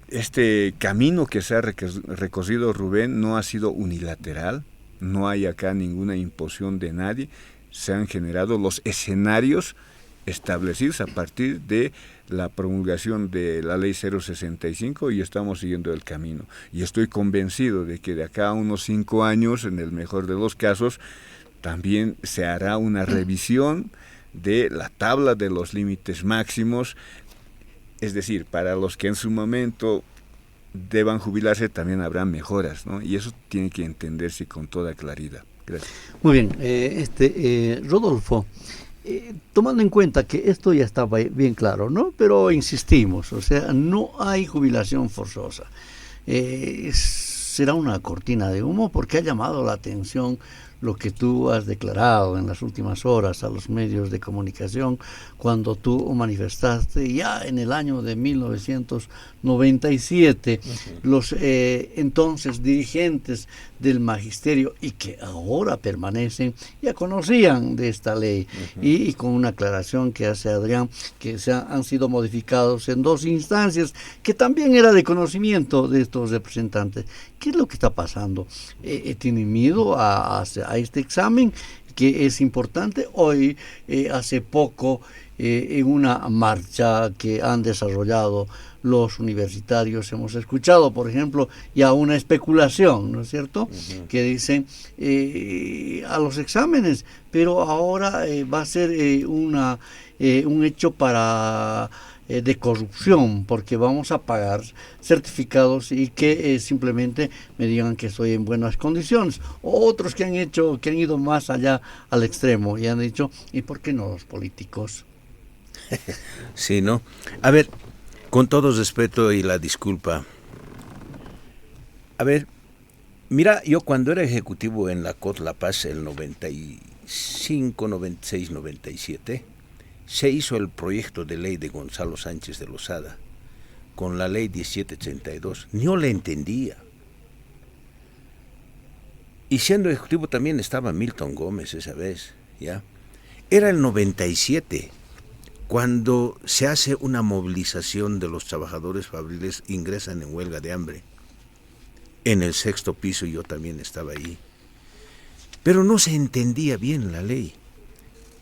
este camino que se ha recorrido, Rubén, no ha sido unilateral, no hay acá ninguna imposición de nadie, se han generado los escenarios establecidos a partir de la promulgación de la ley 065 y estamos siguiendo el camino. Y estoy convencido de que de acá a unos 5 años, en el mejor de los casos, también se hará una revisión de la tabla de los límites máximos, es decir, para los que en su momento deban jubilarse también habrá mejoras, ¿no? Y eso tiene que entenderse con toda claridad. Gracias. Muy bien, Rodolfo, tomando en cuenta que esto ya estaba bien claro, ¿no? Pero insistimos, o sea, no hay jubilación forzosa. Será una cortina de humo porque ha llamado la atención lo que tú has declarado en las últimas horas a los medios de comunicación cuando tú manifestaste ya en el año de 1997 los entonces dirigentes del magisterio y que ahora permanecen ya conocían de esta ley y con una aclaración que hace Adrián que han sido modificados en 2 instancias que también era de conocimiento de estos representantes. ¿Qué es lo que está pasando? ¿Tienen miedo a este examen que es importante? Hoy, hace poco, en una marcha que han desarrollado los universitarios, hemos escuchado, por ejemplo, ya una especulación, ¿no es cierto?, que dicen a los exámenes, pero ahora va a ser un hecho para de corrupción, porque vamos a pagar certificados y que simplemente me digan que estoy en buenas condiciones. Otros que han ido más allá al extremo y han dicho, ¿y por qué no los políticos? Sí, ¿no? A ver, con todo respeto y la disculpa. A ver, mira, yo cuando era ejecutivo en la COT La Paz, el 95, 96, 97, se hizo el proyecto de ley de Gonzalo Sánchez de Lozada, con la ley 1732. No le entendía. Y siendo ejecutivo también estaba Milton Gómez esa vez, ¿ya? Era el 97, cuando se hace una movilización de los trabajadores fabriles, ingresan en huelga de hambre. En el 6º piso yo también estaba ahí. Pero no se entendía bien la ley.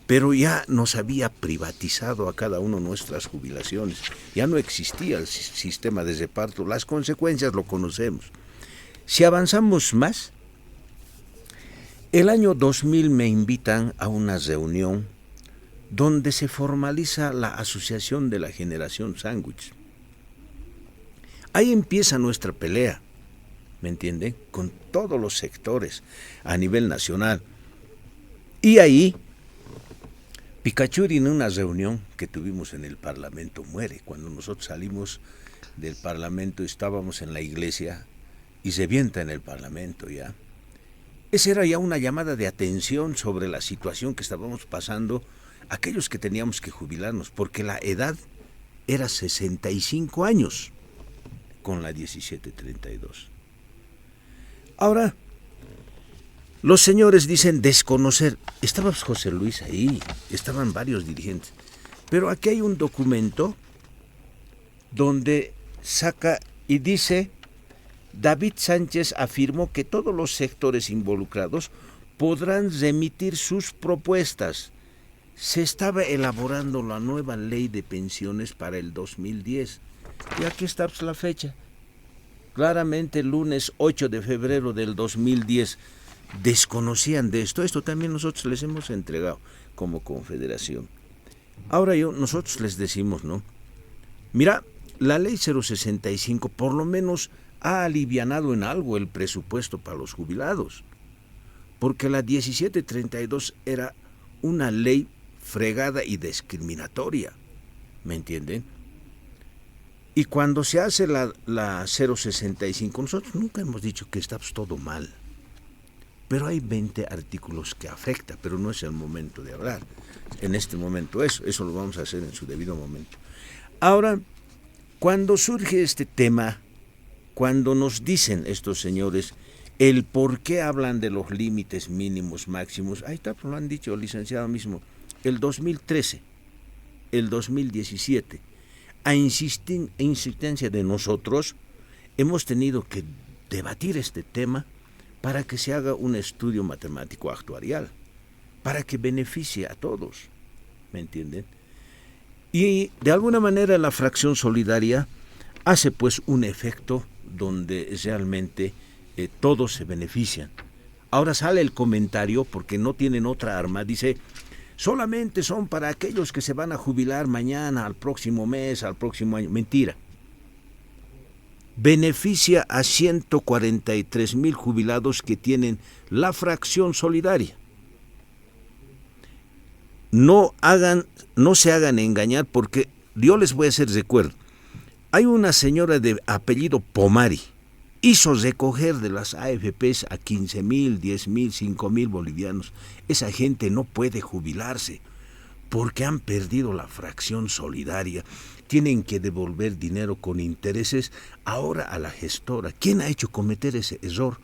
Pero ya nos había privatizado a cada uno nuestras jubilaciones. Ya no existía el sistema de reparto. Las consecuencias lo conocemos. Si avanzamos más, el año 2000 me invitan a una reunión donde se formaliza la Asociación de la Generación Sándwich. Ahí empieza nuestra pelea, ¿me entienden? Con todos los sectores a nivel nacional. Y ahí Picachuri, en una reunión que tuvimos en el Parlamento, muere. Cuando nosotros salimos del Parlamento, estábamos en la iglesia y se revienta en el Parlamento ya. Esa era ya una llamada de atención sobre la situación que estábamos pasando, aquellos que teníamos que jubilarnos, porque la edad era 65 años con la 1732. Ahora, los señores dicen desconocer. Estaba José Luis ahí, estaban varios dirigentes. Pero aquí hay un documento donde saca y dice, David Sánchez afirmó que todos los sectores involucrados podrán remitir sus propuestas. Se estaba elaborando la nueva ley de pensiones para el 2010. Y aquí está la fecha. Claramente el lunes 8 de febrero del 2010. Desconocían de esto también nosotros les hemos entregado como confederación. Ahora nosotros les decimos, ¿no? Mira, la ley 065 por lo menos ha alivianado en algo el presupuesto para los jubilados, porque la 1732 era una ley fregada y discriminatoria, ¿me entienden? Y cuando se hace la 065, nosotros nunca hemos dicho que está todo mal. Pero hay 20 artículos que afecta, pero no es el momento de hablar. En este momento eso lo vamos a hacer en su debido momento. Ahora, cuando surge este tema, cuando nos dicen estos señores el por qué hablan de los límites mínimos máximos, ahí está, lo han dicho el licenciado mismo, el 2013, el 2017, a insistencia de nosotros, hemos tenido que debatir este tema para que se haga un estudio matemático actuarial, para que beneficie a todos, ¿me entienden? Y de alguna manera la fracción solidaria hace pues un efecto donde realmente todos se benefician. Ahora sale el comentario, porque no tienen otra arma, dice, solamente son para aquellos que se van a jubilar mañana, al próximo mes, al próximo año. Mentira. beneficia a 143,000 jubilados que tienen la fracción solidaria. No se hagan engañar, porque yo les voy a hacer recuerdo. Hay una señora de apellido Pomari, hizo recoger de las AFPs a 15,000, 10,000, 5,000 bolivianos. Esa gente no puede jubilarse porque han perdido la fracción solidaria. Tienen que devolver dinero con intereses ahora a la gestora. ¿Quién ha hecho cometer ese error?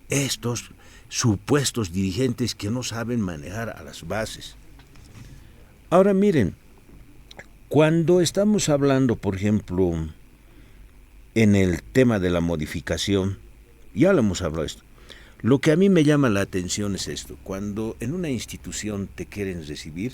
Estos supuestos dirigentes que no saben manejar a las bases. Ahora miren, cuando estamos hablando, por ejemplo, en el tema de la modificación, ya lo hemos hablado esto, lo que a mí me llama la atención es esto: cuando en una institución te quieren recibir,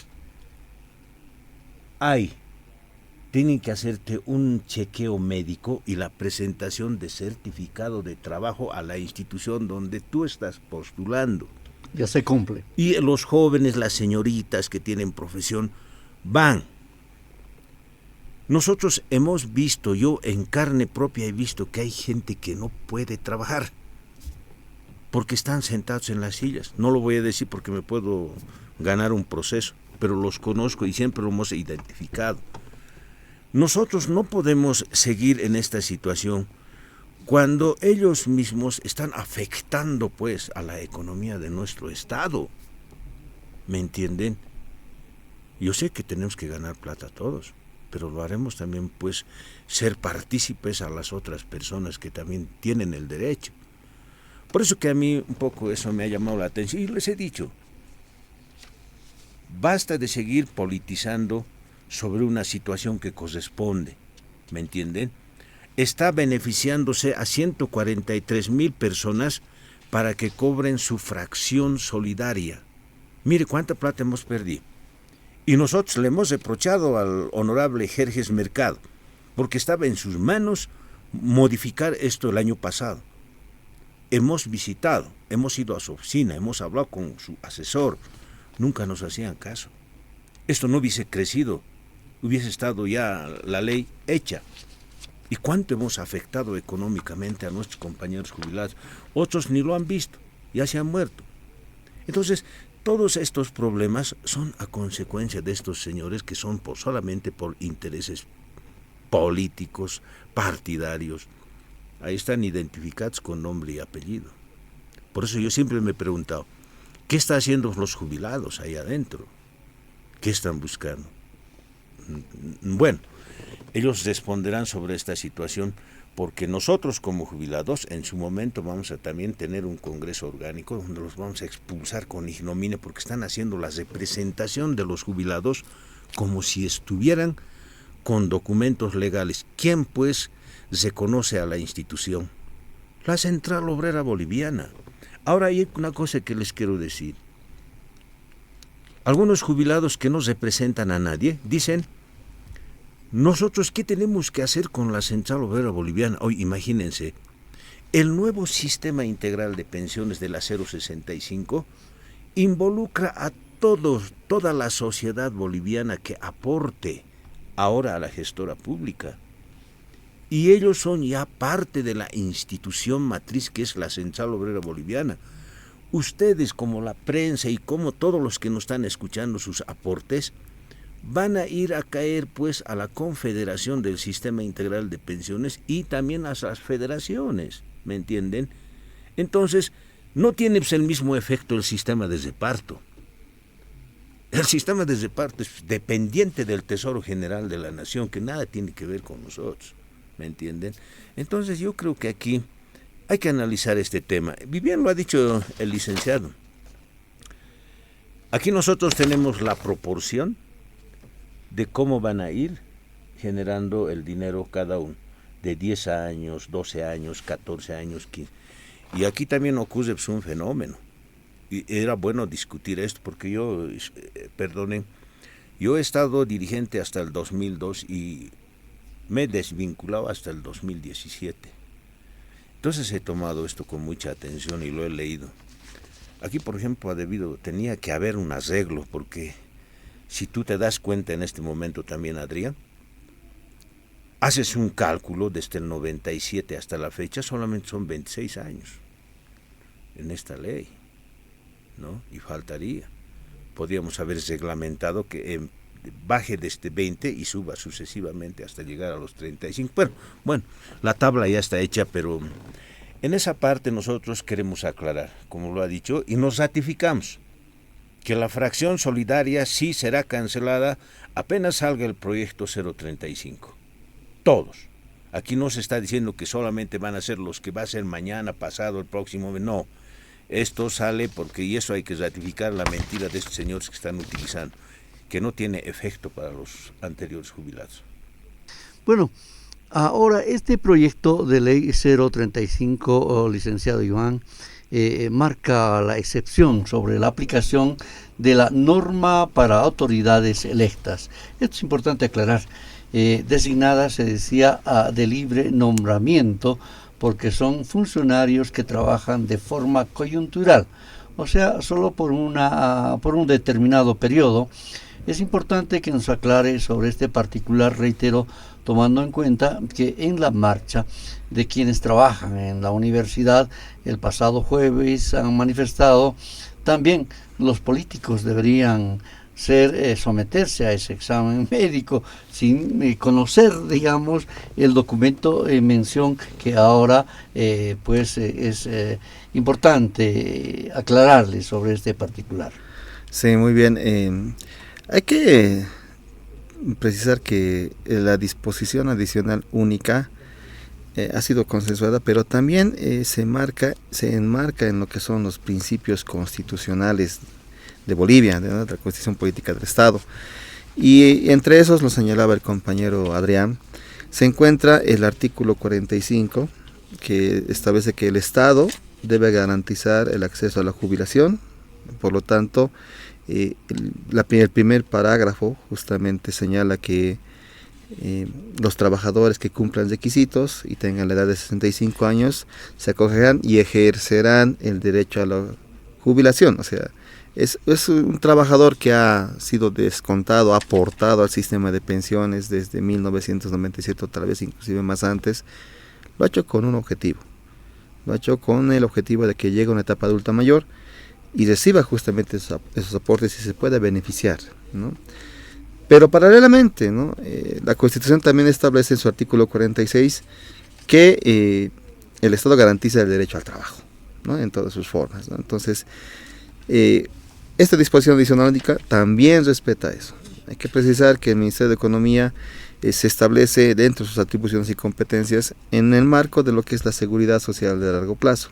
tienen que hacerte un chequeo médico y la presentación de certificado de trabajo a la institución donde tú estás postulando. Ya se cumple. Y los jóvenes, las señoritas que tienen profesión, van. Nosotros hemos visto, yo en carne propia he visto que hay gente que no puede trabajar porque están sentados en las sillas. No lo voy a decir porque me puedo ganar un proceso, pero los conozco y siempre lo hemos identificado. Nosotros no podemos seguir en esta situación cuando ellos mismos están afectando pues a la economía de nuestro estado. ¿Me entienden? Yo sé que tenemos que ganar plata todos, pero lo haremos también pues ser partícipes a las otras personas que también tienen el derecho. Por eso que a mí un poco eso me ha llamado la atención y les he dicho, basta de seguir politizando sobre una situación que corresponde, ¿me entienden? Está beneficiándose a 143,000 personas para que cobren su fracción solidaria. Mire cuánta plata hemos perdido. Y nosotros le hemos reprochado al honorable Jerjes Mercado, porque estaba en sus manos modificar esto el año pasado. Hemos visitado, hemos ido a su oficina, hemos hablado con su asesor, nunca nos hacían caso. Esto no hubiese crecido, hubiese estado ya la ley hecha. ¿Y cuánto hemos afectado económicamente a nuestros compañeros jubilados? Otros ni lo han visto, ya se han muerto. Entonces, todos estos problemas son a consecuencia de estos señores que son solamente por intereses políticos, partidarios. Ahí están identificados con nombre y apellido. Por eso yo siempre me he preguntado, ¿qué están haciendo los jubilados ahí adentro? ¿Qué están buscando? Bueno, ellos responderán sobre esta situación, porque nosotros como jubilados en su momento vamos a también tener un congreso orgánico donde los vamos a expulsar con ignominia, porque están haciendo la representación de los jubilados como si estuvieran con documentos legales. ¿Quién pues reconoce a la institución? La Central Obrera Boliviana. Ahora hay una cosa que les quiero decir. Algunos jubilados que no representan a nadie dicen, nosotros, ¿qué tenemos que hacer con la Central Obrera Boliviana? Hoy, imagínense, el nuevo sistema integral de pensiones de la 065 involucra a toda la sociedad boliviana que aporte ahora a la gestora pública. Y ellos son ya parte de la institución matriz que es la Central Obrera Boliviana. Ustedes, como la prensa y como todos los que nos están escuchando sus aportes, van a ir a caer pues a la Confederación del Sistema Integral de Pensiones y también a las federaciones, ¿me entienden? Entonces, no tiene pues el mismo efecto el sistema de reparto. El sistema de reparto es dependiente del Tesoro General de la Nación, que nada tiene que ver con nosotros, ¿me entienden? Entonces yo creo que aquí hay que analizar este tema. Bien lo ha dicho el licenciado. Aquí nosotros tenemos la proporción de cómo van a ir generando el dinero cada uno, de 10 años, 12 años, 14 años, 15. Y aquí también ocurre pues, un fenómeno. Y era bueno discutir esto porque yo, yo he estado dirigente hasta el 2002 y me he desvinculado hasta el 2017. Entonces he tomado esto con mucha atención y lo he leído. Aquí, por ejemplo, tenía que haber un arreglo porque, si tú te das cuenta en este momento también, Adrián, haces un cálculo desde el 97 hasta la fecha, solamente son 26 años en esta ley, ¿no? Y faltaría. Podríamos haber reglamentado que baje desde 20 y suba sucesivamente hasta llegar a los 35. Bueno, la tabla ya está hecha, pero en esa parte nosotros queremos aclarar, como lo ha dicho, y nos ratificamos que la fracción solidaria sí será cancelada apenas salga el proyecto 035. Todos. Aquí no se está diciendo que solamente van a ser los que va a ser mañana, pasado, el próximo mes. No. Esto sale porque, y eso hay que ratificar la mentira de estos señores que están utilizando, que no tiene efecto para los anteriores jubilados. Bueno, ahora este proyecto de ley 035, licenciado Iván, marca la excepción sobre la aplicación de la norma para autoridades electas. Esto es importante aclarar. Designadas, se decía, de libre nombramiento, porque son funcionarios que trabajan de forma coyuntural, o sea, solo por un determinado periodo. Es importante que nos aclare sobre este particular, reitero, tomando en cuenta que en la marcha de quienes trabajan en la universidad el pasado jueves han manifestado también los políticos deberían someterse a ese examen médico sin conocer, digamos, el documento en mención, que ahora es importante aclararles sobre este particular. Sí, muy bien. Hay que precisar que la disposición adicional única ha sido consensuada, pero también se enmarca en lo que son los principios constitucionales de Bolivia, de la Constitución Política del Estado. Y entre esos, lo señalaba el compañero Adrián, se encuentra el artículo 45, que establece que el Estado debe garantizar el acceso a la jubilación. Por lo tanto, el primer parágrafo justamente señala que los trabajadores que cumplan requisitos y tengan la edad de 65 años se acogerán y ejercerán el derecho a la jubilación. O sea, es un trabajador que ha sido descontado, aportado al sistema de pensiones desde 1997, tal vez inclusive más antes. Lo ha hecho con un objetivo. Lo ha hecho con el objetivo de que llegue a una etapa adulta mayor y reciba justamente esos aportes y se pueda beneficiar, ¿no? Pero paralelamente, ¿no? La Constitución también establece en su artículo 46 que el Estado garantiza el derecho al trabajo, ¿no? En todas sus formas, ¿no? Entonces, esta disposición adicional única también respeta eso. Hay que precisar que el Ministerio de Economía se establece dentro de sus atribuciones y competencias en el marco de lo que es la seguridad social de largo plazo.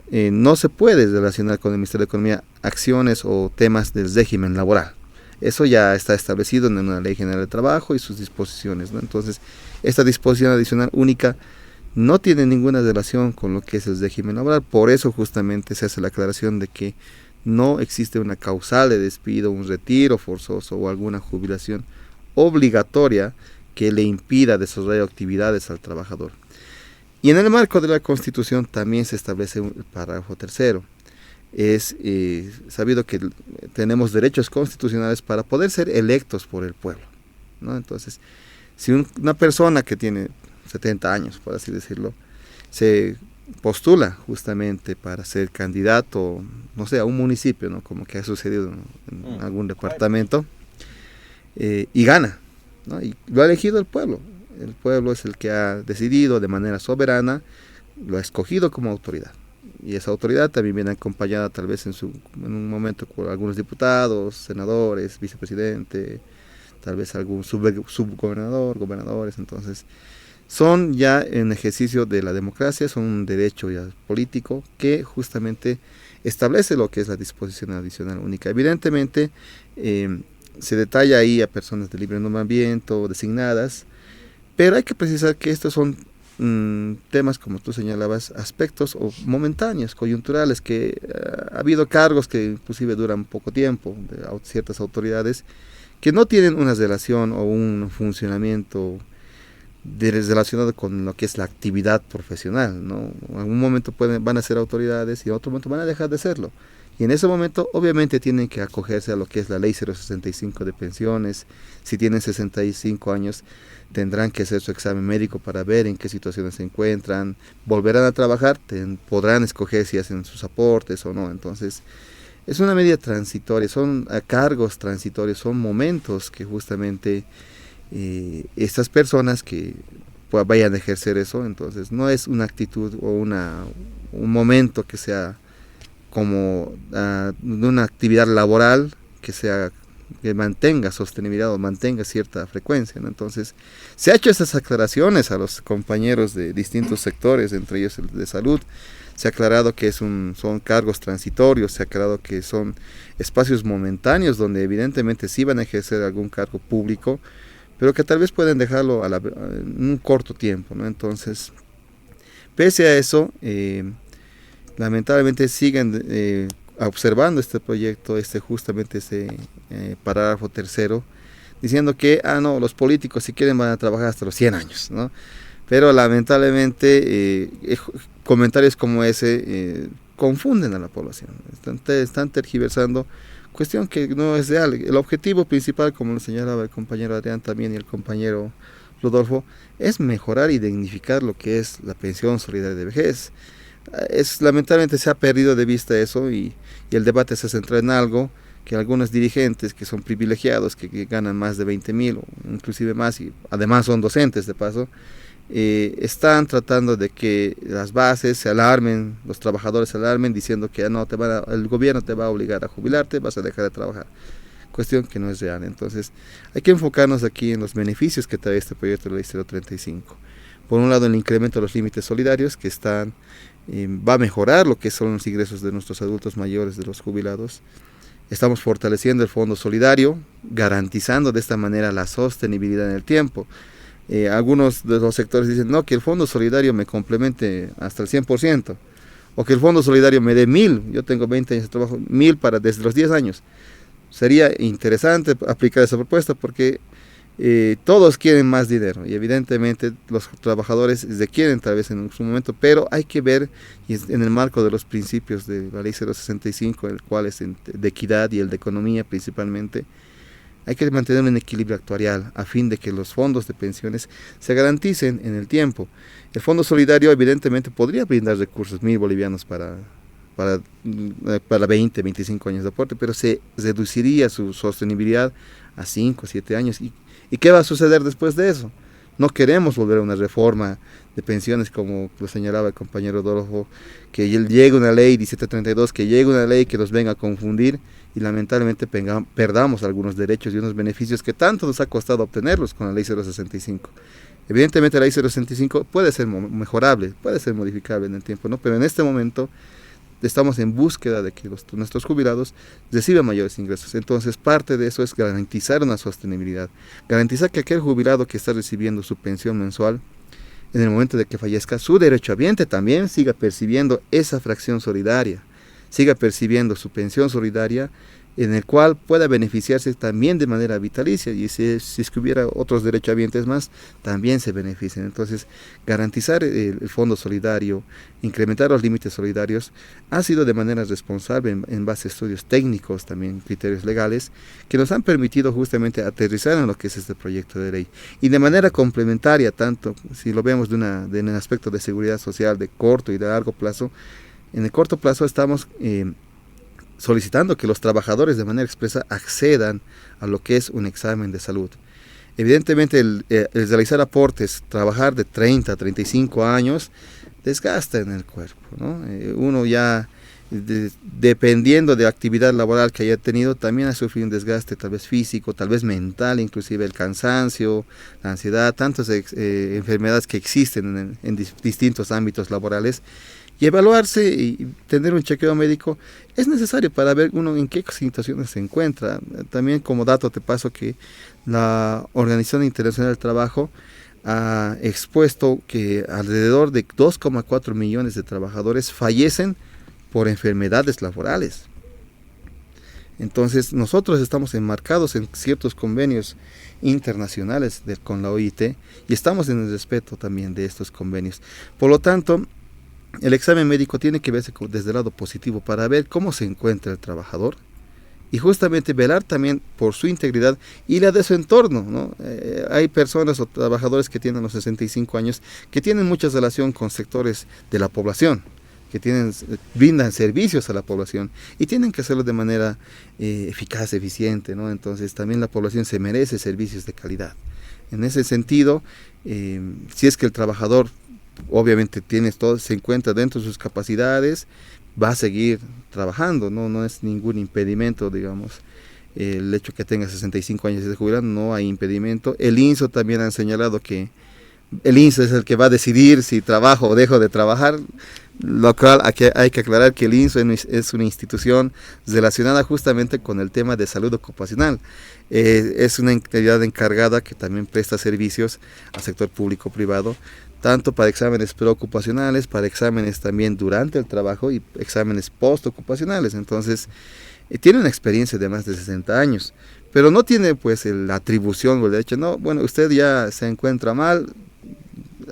No se puede relacionar con el Ministerio de Economía acciones o temas del régimen laboral. Eso ya está establecido en una Ley General de Trabajo y sus disposiciones, ¿no? Entonces, esta disposición adicional única no tiene ninguna relación con lo que es el régimen laboral. Por eso justamente se hace la aclaración de que no existe una causal de despido, un retiro forzoso o alguna jubilación obligatoria que le impida desarrollar actividades al trabajador. Y en el marco de la Constitución también se establece el parágrafo tercero. Es sabido que tenemos derechos constitucionales para poder ser electos por el pueblo, ¿no? Entonces, si una persona que tiene 70 años, por así decirlo, se postula justamente para ser candidato, no sé, a un municipio, ¿no? Como que ha sucedido en algún departamento, y gana, ¿no? Y lo ha elegido el pueblo. El pueblo es el que ha decidido de manera soberana, lo ha escogido como autoridad. Y esa autoridad también viene acompañada tal vez en un momento por algunos diputados, senadores, vicepresidente, tal vez algún subgobernador, gobernadores. Entonces, son ya en ejercicio de la democracia, son un derecho ya político que justamente establece lo que es la disposición adicional única. Evidentemente, se detalla ahí a personas de libre nombramiento designadas, pero hay que precisar que estos son temas, como tú señalabas, aspectos o momentáneos, coyunturales, que ha habido cargos que inclusive duran poco tiempo, de ciertas autoridades, que no tienen una relación o un funcionamiento relacionado con lo que es la actividad profesional, ¿no? En un momento van a ser autoridades y en otro momento van a dejar de serlo. Y en ese momento obviamente tienen que acogerse a lo que es la ley 065 de pensiones. Si tienen 65 años tendrán que hacer su examen médico para ver en qué situaciones se encuentran, volverán a trabajar, podrán escoger si hacen sus aportes o no. Entonces es una medida transitoria, son cargos transitorios, son momentos que justamente estas personas que pues, vayan a ejercer eso, entonces no es una actitud o un momento que sea como de una actividad laboral que mantenga sostenibilidad o mantenga cierta frecuencia, ¿no? Entonces se ha hecho estas aclaraciones a los compañeros de distintos sectores, entre ellos el de salud. Se ha aclarado que son cargos transitorios, se ha aclarado que son espacios momentáneos donde evidentemente sí van a ejercer algún cargo público, pero que tal vez pueden dejarlo en un corto tiempo, ¿no? Entonces, pese a eso, lamentablemente siguen observando este proyecto, justamente ese parágrafo tercero, diciendo que, no, los políticos si quieren van a trabajar hasta los 100 años, ¿no? Pero lamentablemente comentarios como ese confunden a la población, están tergiversando, cuestión que no es real. El objetivo principal, como lo señalaba el compañero Adrián también y el compañero Rodolfo, es mejorar y dignificar lo que es la pensión solidaria de vejez. Lamentablemente se ha perdido de vista eso y el debate se centra en algo que algunos dirigentes que son privilegiados, que ganan más de 20,000 o inclusive más, y además son docentes de paso, están tratando de que las bases se alarmen, los trabajadores se alarmen diciendo que no, el gobierno te va a obligar a jubilarte, vas a dejar de trabajar. Cuestión que no es real. Entonces hay que enfocarnos aquí en los beneficios que trae este proyecto de ley 035. Por un lado, el incremento de los límites solidarios que va a mejorar lo que son los ingresos de nuestros adultos mayores, de los jubilados. Estamos fortaleciendo el fondo solidario, garantizando de esta manera la sostenibilidad en el tiempo. Algunos de los sectores dicen, no, que el fondo solidario me complemente hasta el 100%, o que el fondo solidario me dé 1,000, yo tengo 20 años de trabajo, 1,000 desde los 10 años. Sería interesante aplicar esa propuesta porque todos quieren más dinero y evidentemente los trabajadores quieren tal vez en su momento, pero hay que ver y en el marco de los principios de la ley 065, el cual es de equidad y el de economía principalmente. Hay que mantener un equilibrio actuarial a fin de que los fondos de pensiones se garanticen en el tiempo. El fondo solidario evidentemente podría brindar recursos 1,000 bolivianos para 20, 25 años de aporte, pero se reduciría su sostenibilidad a 5, 7 años. ¿Y qué va a suceder después de eso? No queremos volver a una reforma de pensiones como lo señalaba el compañero Rodolfo, que llegue una ley 1732, que llegue una ley que nos venga a confundir y lamentablemente perdamos algunos derechos y unos beneficios que tanto nos ha costado obtenerlos con la ley 065. Evidentemente la ley 065 puede ser mejorable, puede ser modificable en el tiempo, ¿no? Pero en este momento estamos en búsqueda de que nuestros jubilados reciban mayores ingresos. Entonces parte de eso es garantizar una sostenibilidad, garantizar que aquel jubilado que está recibiendo su pensión mensual, en el momento de que fallezca, su derechohabiente también siga percibiendo esa fracción solidaria, siga percibiendo su pensión solidaria, en el cual pueda beneficiarse también de manera vitalicia, y si es que hubiera otros derechohabientes más, también se beneficien. Entonces, garantizar el fondo solidario, incrementar los límites solidarios, ha sido de manera responsable en base a estudios técnicos, también criterios legales, que nos han permitido justamente aterrizar en lo que es este proyecto de ley. Y de manera complementaria, tanto si lo vemos en el aspecto de seguridad social de corto y de largo plazo, en el corto plazo estamos solicitando que los trabajadores de manera expresa accedan a lo que es un examen de salud. Evidentemente el realizar aportes, trabajar de 30 a 35 años, desgasta en el cuerpo, ¿no? Uno ya, dependiendo de la actividad laboral que haya tenido, también ha sufrido un desgaste tal vez físico, tal vez mental, inclusive el cansancio, la ansiedad, tantas enfermedades que existen en distintos ámbitos laborales. Y evaluarse y tener un chequeo médico es necesario para ver uno en qué situaciones se encuentra. También como dato te paso que la Organización Internacional del Trabajo ha expuesto que alrededor de 2,4 millones de trabajadores fallecen por enfermedades laborales. Entonces nosotros estamos enmarcados en ciertos convenios internacionales con la OIT y estamos en el respeto también de estos convenios. Por lo tanto, el examen médico tiene que verse desde el lado positivo para ver cómo se encuentra el trabajador y justamente velar también por su integridad y la de su entorno, ¿no? Hay personas o trabajadores que tienen los 65 años que tienen mucha relación con sectores de la población, que brindan servicios a la población y tienen que hacerlo de manera eficaz, eficiente, ¿no? Entonces también la población se merece servicios de calidad. En ese sentido, si es que el trabajador obviamente se encuentra dentro de sus capacidades, va a seguir trabajando, no es ningún impedimento, digamos, el hecho que tenga 65 años de jubilar, no hay impedimento. El INSO también han señalado que el INSO es el que va a decidir si trabajo o dejo de trabajar, lo cual aquí hay que aclarar que el INSO es una institución relacionada justamente con el tema de salud ocupacional. Es una entidad encargada que también presta servicios al sector público-privado, tanto para exámenes preocupacionales, para exámenes también durante el trabajo y exámenes postocupacionales. Entonces, tiene una experiencia de más de 60 años, pero no tiene pues la atribución o el derecho, no, bueno, usted ya se encuentra mal,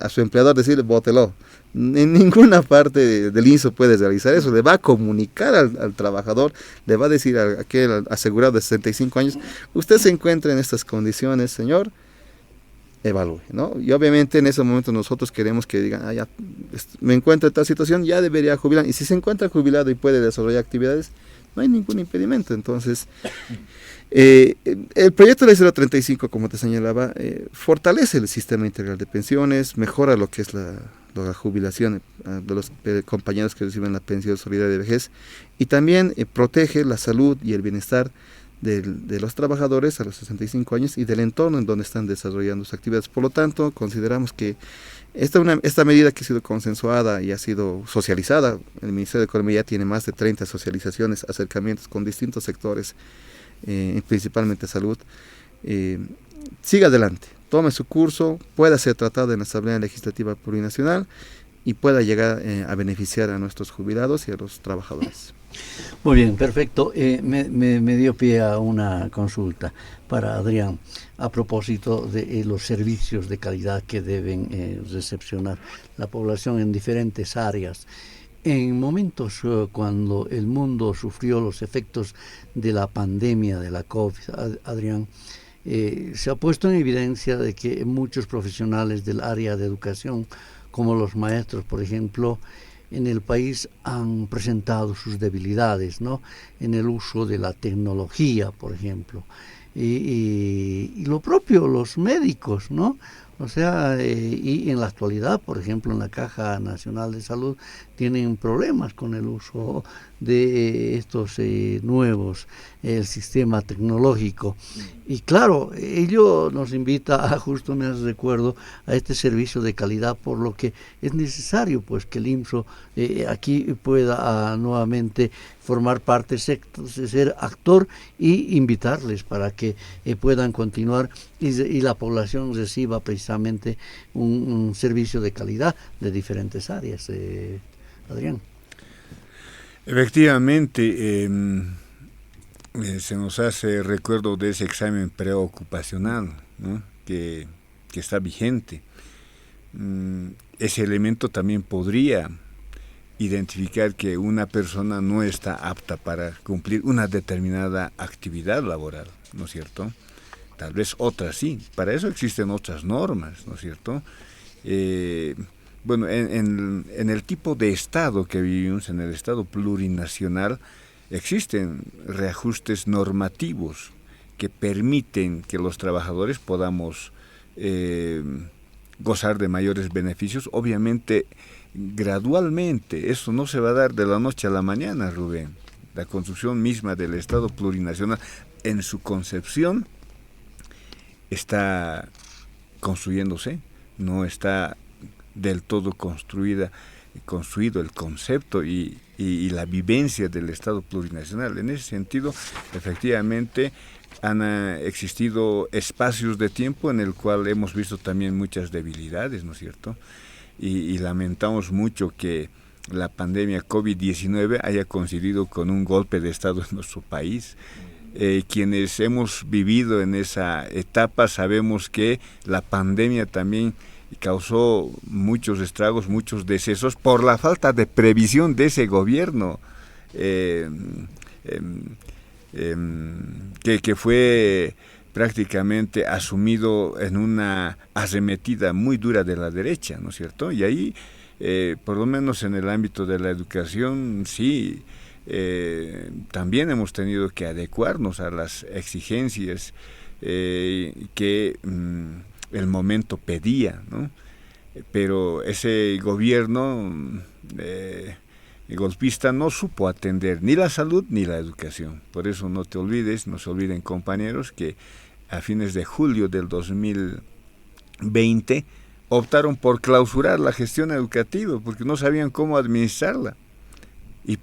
a su empleador decirle, bótelo. En ninguna parte del INSO puede realizar eso, le va a comunicar al trabajador, le va a decir a aquel asegurado de 65 años, usted se encuentra en estas condiciones, señor, evalúe, ¿no? Y obviamente en ese momento nosotros queremos que digan, ya me encuentro en tal situación, ya debería jubilar, y si se encuentra jubilado y puede desarrollar actividades, no hay ningún impedimento. Entonces, el proyecto de ley 035, como te señalaba, fortalece el sistema integral de pensiones, mejora lo que es la jubilación de los compañeros que reciben la pensión solidaria de vejez, y también protege la salud y el bienestar de los trabajadores a los 65 años y del entorno en donde están desarrollando sus actividades. Por lo tanto, consideramos que esta medida que ha sido consensuada y ha sido socializada, el Ministerio de Economía ya tiene más de 30 socializaciones, acercamientos con distintos sectores, principalmente salud, siga adelante, tome su curso, pueda ser tratado en la Asamblea Legislativa Plurinacional y pueda llegar a beneficiar a nuestros jubilados y a los trabajadores. Muy bien, perfecto. Me dio pie a una consulta para Adrián a propósito de los servicios de calidad que deben recepcionar la población en diferentes áreas. En momentos cuando el mundo sufrió los efectos de la pandemia de la COVID, Adrián, se ha puesto en evidencia de que muchos profesionales del área de educación, como los maestros, por ejemplo, en el país han presentado sus debilidades, ¿no? En el uso de la tecnología, por ejemplo, y lo propio los médicos, ¿no? O sea, y en la actualidad, por ejemplo, en la Caja Nacional de Salud tienen problemas con el uso de estos nuevos, el sistema tecnológico. Y claro, ello nos invita a, justo me recuerdo, a este servicio de calidad, por lo que es necesario pues que el INSO aquí pueda nuevamente formar parte, ser actor y invitarles para que puedan continuar y la población reciba precisamente un servicio de calidad de diferentes áreas. Adrián. Efectivamente, se nos hace recuerdo de ese examen preocupacional, ¿no? que está vigente. Ese elemento también podría identificar que una persona no está apta para cumplir una determinada actividad laboral, ¿no es cierto? Tal vez otras sí, para eso existen otras normas, ¿no es cierto? Bueno, en el tipo de Estado que vivimos, en el Estado plurinacional, existen reajustes normativos que permiten que los trabajadores podamos gozar de mayores beneficios, obviamente gradualmente. Eso no se va a dar de la noche a la mañana, Rubén. La construcción misma del Estado plurinacional, en su concepción, está construyéndose, no está del todo construido el concepto y la vivencia del Estado plurinacional. En ese sentido, efectivamente, han existido espacios de tiempo en el cual hemos visto también muchas debilidades, ¿no es cierto? Y lamentamos mucho que la pandemia COVID-19 haya coincidido con un golpe de Estado en nuestro país. Quienes hemos vivido en esa etapa sabemos que la pandemia también y causó muchos estragos, muchos decesos por la falta de previsión de ese gobierno que fue prácticamente asumido en una arremetida muy dura de la derecha, ¿no es cierto? Y ahí, por lo menos en el ámbito de la educación, sí, también hemos tenido que adecuarnos a las exigencias que el momento pedía, ¿no? Pero ese gobierno golpista no supo atender ni la salud ni la educación. Por eso no se olviden compañeros, que a fines de julio del 2020 optaron por clausurar la gestión educativa porque no sabían cómo administrarla. Y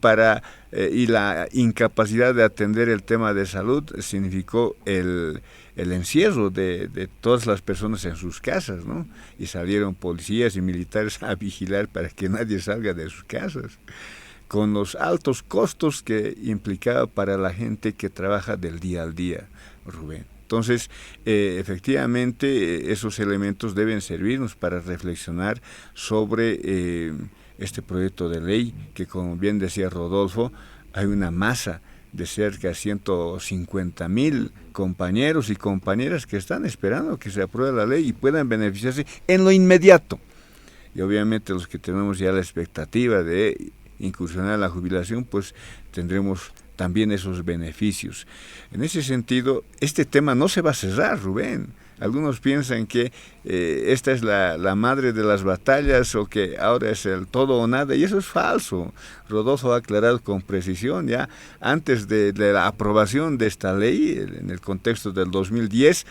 la incapacidad de atender el tema de salud significó el encierro de todas las personas en sus casas, ¿no? Y salieron policías y militares a vigilar para que nadie salga de sus casas, con los altos costos que implicaba para la gente que trabaja del día al día, Rubén. Entonces, efectivamente, esos elementos deben servirnos para reflexionar sobre este proyecto de ley, que, como bien decía Rodolfo, hay una masa de cerca de 150,000 compañeros y compañeras que están esperando que se apruebe la ley y puedan beneficiarse en lo inmediato. Y obviamente los que tenemos ya la expectativa de incursionar en la jubilación, pues tendremos también esos beneficios. En ese sentido, este tema no se va a cerrar, Rubén. Algunos piensan que esta es la madre de las batallas, o que ahora es el todo o nada, y eso es falso. Rodolfo ha aclarado con precisión, ya antes de la aprobación de esta ley, en el contexto del 2010,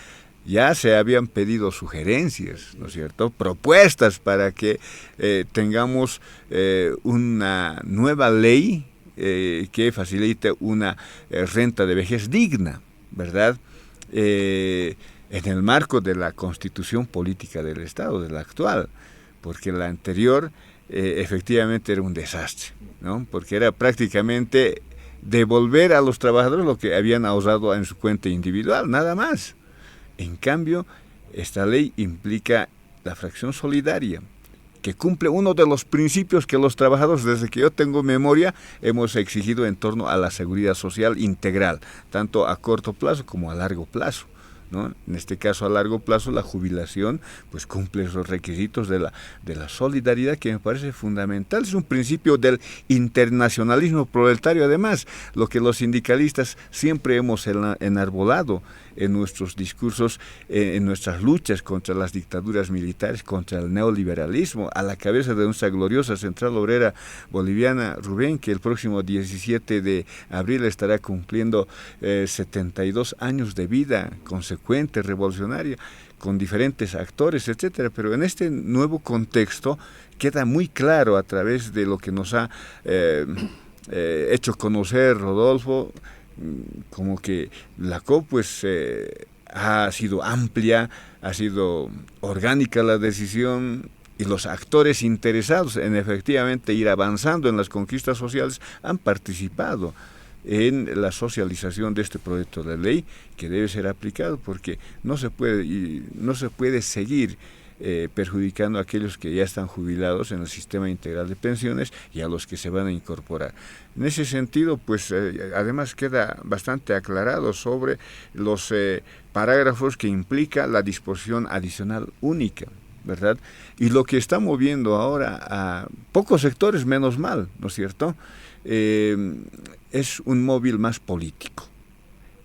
ya se habían pedido sugerencias, ¿no es cierto?, propuestas para que tengamos una nueva ley que facilite una renta de vejez digna, ¿verdad?, en el marco de la Constitución Política del Estado, de la actual, porque la anterior efectivamente era un desastre, ¿no?, porque era prácticamente devolver a los trabajadores lo que habían ahorrado en su cuenta individual, nada más. En cambio, esta ley implica la fracción solidaria, que cumple uno de los principios que los trabajadores, desde que yo tengo memoria, hemos exigido en torno a la seguridad social integral, tanto a corto plazo como a largo plazo, ¿no? En este caso, a largo plazo, la jubilación pues cumple esos requisitos de la solidaridad, que me parece fundamental. Es un principio del internacionalismo proletario, además, lo que los sindicalistas siempre hemos enarbolado en nuestros discursos, en nuestras luchas contra las dictaduras militares, contra el neoliberalismo, a la cabeza de nuestra gloriosa Central Obrera Boliviana, Rubén, que el próximo 17 de abril estará cumpliendo 72 años de vida consecuente, revolucionaria, con diferentes actores, etcétera. Pero en este nuevo contexto queda muy claro, a través de lo que nos ha hecho conocer Rodolfo, como que la COP pues ha sido amplia, ha sido orgánica la decisión, y los actores interesados en efectivamente ir avanzando en las conquistas sociales han participado en la socialización de este proyecto de ley, que debe ser aplicado, porque no se puede seguir perjudicando a aquellos que ya están jubilados en el sistema integral de pensiones y a los que se van a incorporar. En ese sentido, pues además queda bastante aclarado sobre los parágrafos que implica la disposición adicional única, ¿verdad? Y lo que está moviendo ahora a pocos sectores, menos mal, ¿no es cierto?, es un móvil más político.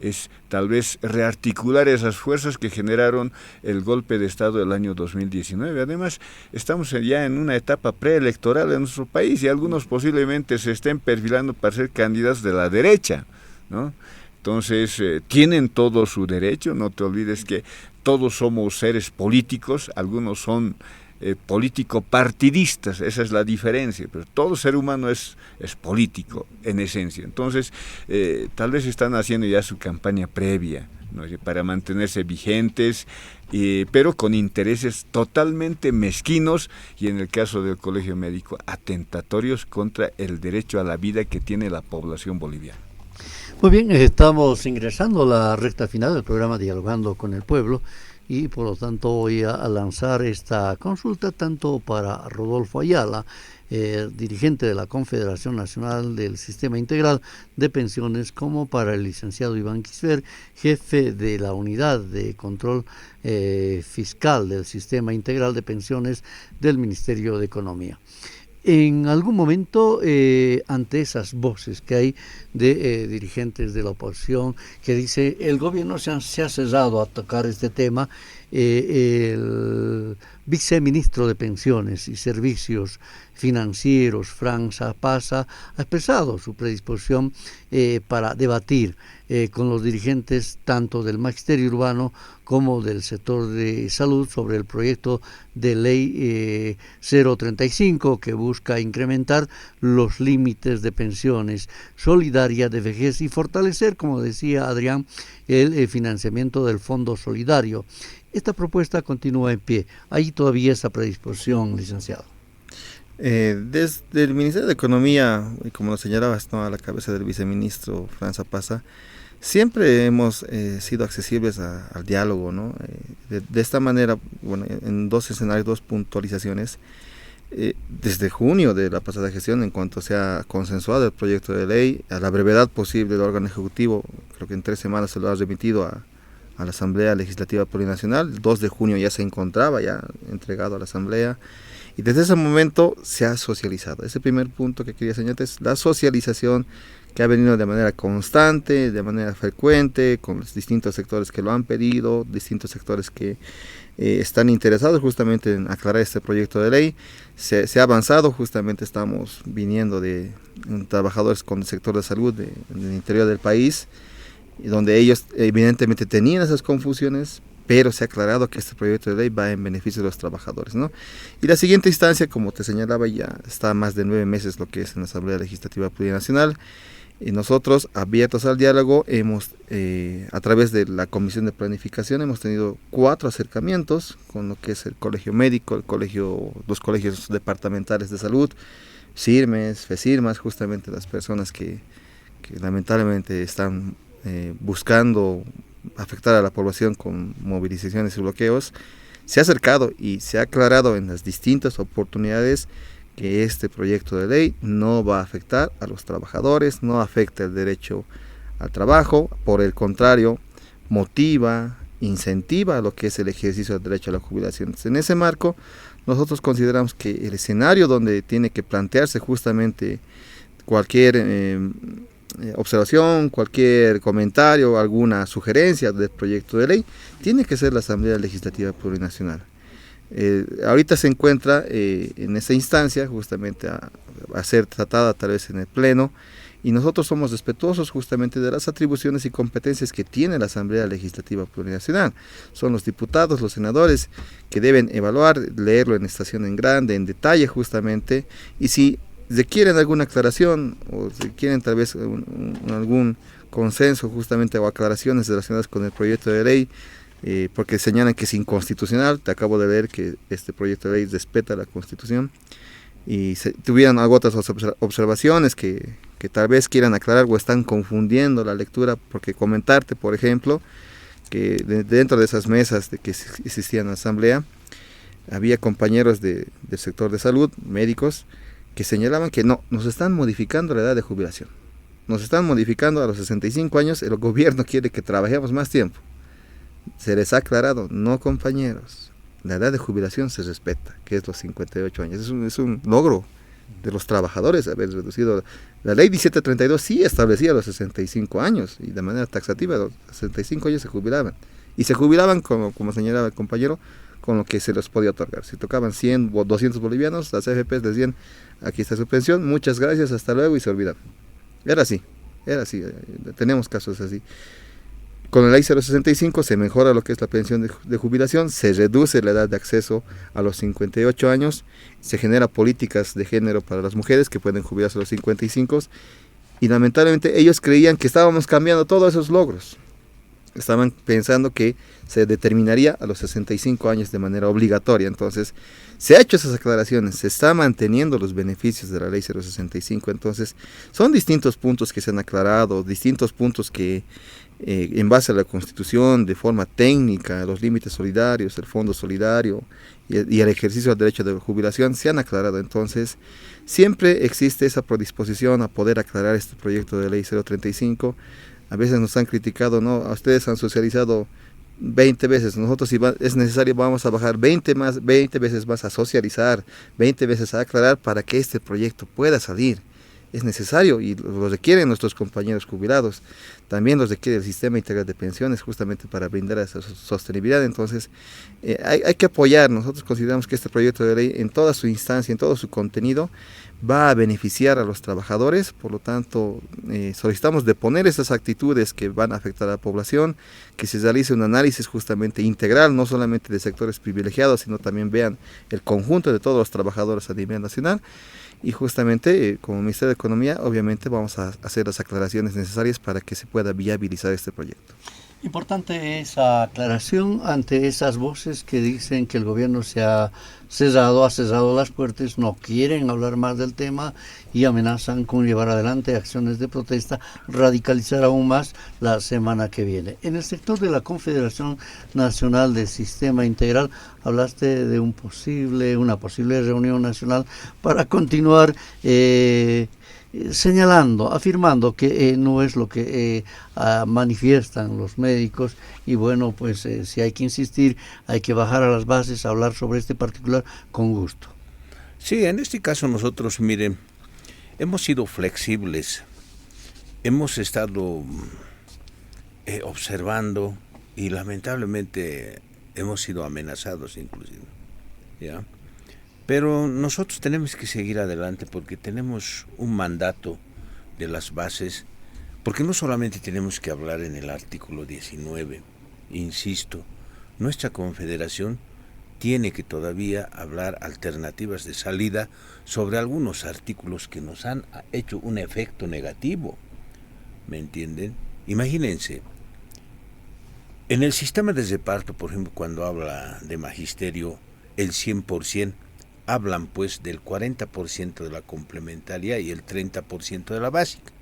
Es tal vez rearticular esas fuerzas que generaron el golpe de Estado del año 2019. Además, estamos ya en una etapa preelectoral en nuestro país, y algunos posiblemente se estén perfilando para ser candidatos de la derecha, ¿no? Entonces, tienen todo su derecho. No te olvides que todos somos seres políticos, algunos son político-partidistas, esa es la diferencia, pero todo ser humano es político en esencia. Entonces, tal vez están haciendo ya su campaña previa, ¿no?, para mantenerse vigentes, pero con intereses totalmente mezquinos, y en el caso del Colegio Médico, atentatorios contra el derecho a la vida que tiene la población boliviana. Muy bien, estamos ingresando a la recta final del programa Dialogando con el Pueblo, y por lo tanto voy a lanzar esta consulta tanto para Rodolfo Ayala, dirigente de la Confederación Nacional del Sistema Integral de Pensiones, como para el licenciado Iván Quisper, jefe de la Unidad de Control Fiscal del Sistema Integral de Pensiones del Ministerio de Economía. En algún momento, ante esas voces que hay de dirigentes de la oposición que dice el gobierno se ha cesado a tocar este tema, el viceministro de Pensiones y Servicios Financieros, Franza Pasa, ha expresado su predisposición para debatir con los dirigentes tanto del magisterio urbano como del sector de salud sobre el proyecto de ley 035 que busca incrementar los límites de pensiones solidarias de vejez y fortalecer, como decía Adrián, el financiamiento del Fondo Solidario. Esta propuesta continúa en pie. ¿Hay todavía esa predisposición, licenciado? Desde el Ministerio de Economía, y como lo señalabas, ¿no?, a la cabeza del viceministro Franza Pasa, siempre hemos sido accesibles al diálogo, ¿no? De esta manera, bueno, en dos escenarios, dos puntualizaciones. Desde junio de la pasada gestión, en cuanto se ha consensuado el proyecto de ley, a la brevedad posible el órgano ejecutivo, creo que en 3 semanas se lo ha remitido a la Asamblea Legislativa Plurinacional. El 2 de junio ya se encontraba ya entregado a la Asamblea, y desde ese momento se ha socializado. Ese primer punto que quería señalar es la socialización que ha venido de manera constante, de manera frecuente, con los distintos sectores que lo han pedido, distintos sectores que están interesados justamente en aclarar este proyecto de ley. Se ha avanzado, justamente estamos viniendo de trabajadores con el sector de salud del interior del país, donde ellos evidentemente tenían esas confusiones, pero se ha aclarado que este proyecto de ley va en beneficio de los trabajadores, ¿no? Y la siguiente instancia, como te señalaba, ya está más de 9 meses lo que es en la Asamblea Legislativa Plurinacional, y nosotros, abiertos al diálogo, hemos, a través de la Comisión de Planificación, hemos tenido 4 acercamientos con lo que es el Colegio Médico, los colegios departamentales de salud, CIRMES, FECIRMAS, justamente las personas que lamentablemente están buscando afectar a la población con movilizaciones y bloqueos. Se ha acercado y se ha aclarado en las distintas oportunidades que este proyecto de ley no va a afectar a los trabajadores, no afecta el derecho al trabajo, por el contrario, motiva, incentiva lo que es el ejercicio del derecho a la jubilación. En ese marco, nosotros consideramos que el escenario donde tiene que plantearse justamente cualquier observación, cualquier comentario, alguna sugerencia del proyecto de ley, tiene que ser la Asamblea Legislativa Plurinacional. Ahorita se encuentra en esa instancia justamente a ser tratada tal vez en el Pleno, y nosotros somos respetuosos justamente de las atribuciones y competencias que tiene la Asamblea Legislativa Plurinacional. Son los diputados, los senadores, que deben evaluar, leerlo en estación en grande, en detalle justamente, y si requieren alguna aclaración o si quieren tal vez algún consenso justamente o aclaraciones relacionadas con el proyecto de ley, porque señalan que es inconstitucional. Te acabo de leer que este proyecto de ley respeta la Constitución, y tuvieran otras observaciones que tal vez quieran aclarar o están confundiendo la lectura, porque comentarte, por ejemplo, que dentro de esas mesas de que existían en la Asamblea, había compañeros del sector de salud, médicos, que señalaban que no, nos están modificando la edad de jubilación, nos están modificando a los 65 años, el gobierno quiere que trabajemos más tiempo. Se les ha aclarado, no, compañeros, la edad de jubilación se respeta, que es los 58 años, es un logro de los trabajadores haber reducido. La ley 1732 sí establecía los 65 años, y de manera taxativa, los 65 años se jubilaban, y se jubilaban, como señalaba el compañero, con lo que se les podía otorgar. Si tocaban 100 o 200 bolivianos, las AFPs les decían, aquí está su pensión, muchas gracias, hasta luego, y se olvidaban. Era así, tenemos casos así. Con la ley 065 se mejora lo que es la pensión de jubilación, se reduce la edad de acceso a los 58 años, se genera políticas de género para las mujeres que pueden jubilarse a los 55, y lamentablemente ellos creían que estábamos cambiando todos esos logros. estaban pensando que se determinaría a los 65 años de manera obligatoria. Entonces, se ha hecho esas aclaraciones, se está manteniendo los beneficios de la ley 065. Entonces, son distintos puntos que se han aclarado, distintos puntos que en base a la Constitución, de forma técnica, los límites solidarios, el fondo solidario y el ejercicio del derecho de jubilación se han aclarado. Entonces, siempre existe esa predisposición a poder aclarar este proyecto de ley 035. A veces nos han criticado, ¿no? A ustedes han socializado 20 veces, nosotros si es necesario vamos a bajar 20 veces más a socializar, 20 veces a aclarar para que este proyecto pueda salir. Es necesario y lo requieren nuestros compañeros jubilados, también los requiere el sistema integral de pensiones justamente para brindar esa sostenibilidad. Entonces hay que apoyar. Nosotros consideramos que este proyecto de ley en toda su instancia, en todo su contenido, va a beneficiar a los trabajadores. Por lo tanto, solicitamos deponer esas actitudes que van a afectar a la población, que se realice un análisis justamente integral, no solamente de sectores privilegiados, sino también vean el conjunto de todos los trabajadores a nivel nacional. Y justamente, como Ministerio de Economía, obviamente vamos a hacer las aclaraciones necesarias para que se pueda viabilizar este proyecto. Importante esa aclaración ante esas voces que dicen que el gobierno ha cerrado las puertas, no quieren hablar más del tema y amenazan con llevar adelante acciones de protesta, radicalizar aún más la semana que viene. En el sector de la Confederación Nacional del Sistema Integral, hablaste de una posible reunión nacional para continuar afirmando que no es lo que manifiestan los médicos y bueno, pues si hay que insistir, hay que bajar a las bases, hablar sobre este particular con gusto. Sí, en este caso nosotros, miren, hemos sido flexibles, hemos estado observando y lamentablemente hemos sido amenazados inclusive, ¿ya? Pero nosotros tenemos que seguir adelante porque tenemos un mandato de las bases, porque no solamente tenemos que hablar en el artículo 19, insisto, nuestra confederación tiene que todavía hablar alternativas de salida sobre algunos artículos que nos han hecho un efecto negativo, ¿me entienden? Imagínense, en el sistema de reparto, por ejemplo, cuando habla de magisterio, el 100%, hablan pues del 40% de la complementaria y el 30% de la básica.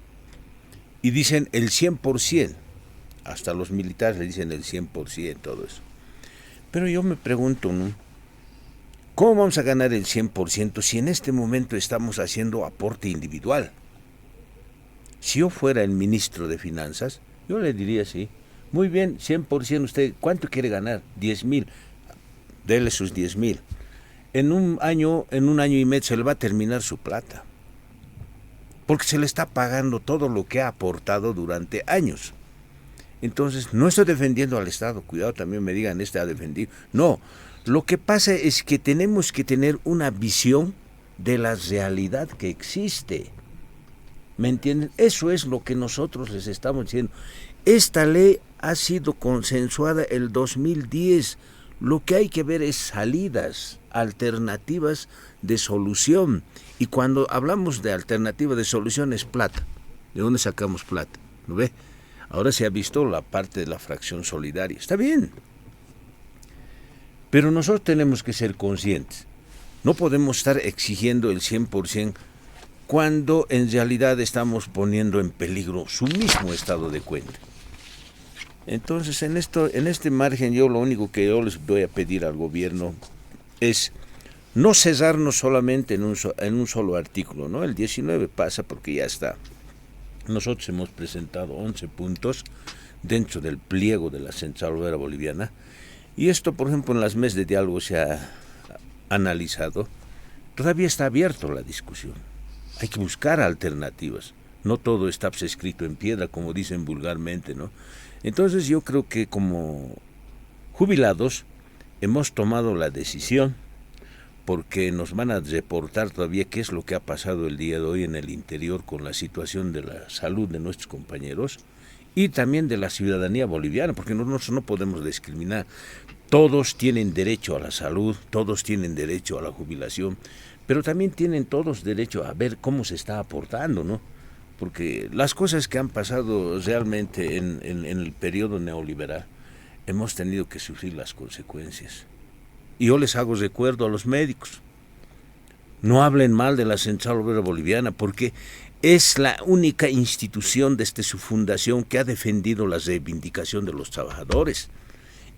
Y dicen el 100%, hasta los militares le dicen el 100%, todo eso. Pero yo me pregunto, ¿no? ¿Cómo vamos a ganar el 100% si en este momento estamos haciendo aporte individual? Si yo fuera el ministro de Finanzas, yo le diría así, muy bien, 100% usted, ¿cuánto quiere ganar? 10,000, dele sus 10,000. En un año y medio se le va a terminar su plata, porque se le está pagando todo lo que ha aportado durante años. Entonces, no estoy defendiendo al Estado, cuidado, también me digan, ha defendido. No, lo que pasa es que tenemos que tener una visión de la realidad que existe. ¿Me entienden? Eso es lo que nosotros les estamos diciendo. Esta ley ha sido consensuada el 2010. Lo que hay que ver es salidas, alternativas de solución. Y cuando hablamos de alternativa de solución es plata. ¿De dónde sacamos plata? ¿Lo ve? Ahora se ha visto la parte de la fracción solidaria. Está bien. Pero nosotros tenemos que ser conscientes. No podemos estar exigiendo el 100% cuando en realidad estamos poniendo en peligro su mismo estado de cuenta. Entonces, en este margen, yo lo único que yo les voy a pedir al gobierno es no cerrarnos solamente en un solo artículo, ¿no? El 19 pasa porque ya está. Nosotros hemos presentado 11 puntos dentro del pliego de la Central Obrera Boliviana y esto, por ejemplo, en las mesas de diálogo se ha analizado. Todavía está abierto la discusión. Hay que buscar alternativas. No todo está escrito en piedra, como dicen vulgarmente, ¿no? Entonces yo creo que como jubilados hemos tomado la decisión, porque nos van a reportar todavía qué es lo que ha pasado el día de hoy en el interior con la situación de la salud de nuestros compañeros y también de la ciudadanía boliviana, porque nosotros no podemos discriminar. Todos tienen derecho a la salud, todos tienen derecho a la jubilación, pero también tienen todos derecho a ver cómo se está aportando, ¿no? porque las cosas que han pasado realmente en el periodo neoliberal, hemos tenido que sufrir las consecuencias. Y yo les hago recuerdo a los médicos, no hablen mal de la Central Obrera Boliviana, porque es la única institución desde su fundación que ha defendido la reivindicación de los trabajadores.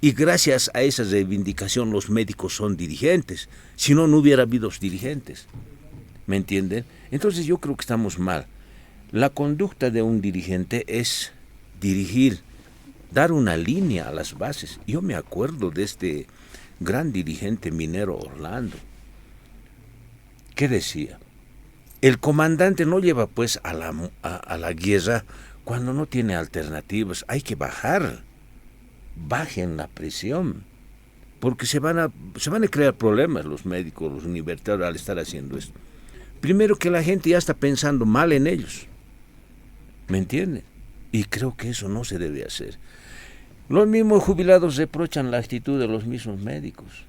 Y gracias a esa reivindicación los médicos son dirigentes, si no, no hubiera habido dirigentes. ¿Me entienden? Entonces yo creo que estamos mal. La conducta de un dirigente es dirigir, dar una línea a las bases. Yo me acuerdo de este gran dirigente minero Orlando, que decía, el comandante no lleva pues a la guerra cuando no tiene alternativas, hay que bajen la presión, porque se van a crear problemas los médicos, los universitarios al estar haciendo esto. Primero que la gente ya está pensando mal en ellos, ¿me entienden? Y creo que eso no se debe hacer. Los mismos jubilados reprochan la actitud de los mismos médicos.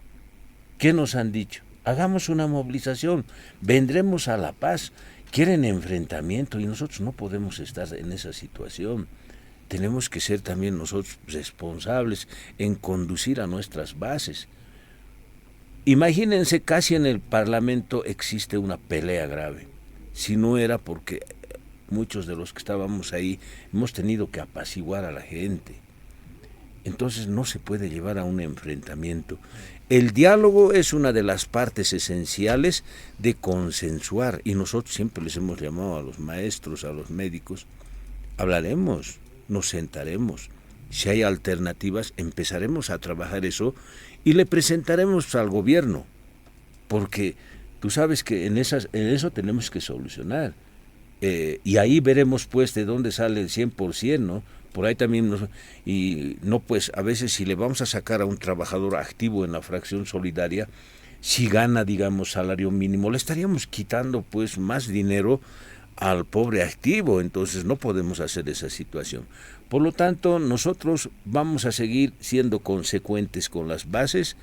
¿Qué nos han dicho? Hagamos una movilización, vendremos a la paz. Quieren enfrentamiento y nosotros no podemos estar en esa situación. Tenemos que ser también nosotros responsables en conducir a nuestras bases. Imagínense, casi en el Parlamento existe una pelea grave. Si no era porque muchos de los que estábamos ahí hemos tenido que apaciguar a la gente. Entonces no se puede llevar a un enfrentamiento. El diálogo es una de las partes esenciales de consensuar, y nosotros siempre les hemos llamado a los maestros, a los médicos, hablaremos, nos sentaremos, si hay alternativas empezaremos a trabajar eso y le presentaremos al gobierno, porque tú sabes que en eso tenemos que solucionar, y ahí veremos pues de dónde sale el 100%, ¿no? Por ahí también, y no pues a veces si le vamos a sacar a un trabajador activo en la fracción solidaria, si gana digamos salario mínimo, le estaríamos quitando pues más dinero al pobre activo, entonces no podemos hacer esa situación. Por lo tanto, nosotros vamos a seguir siendo consecuentes con las bases,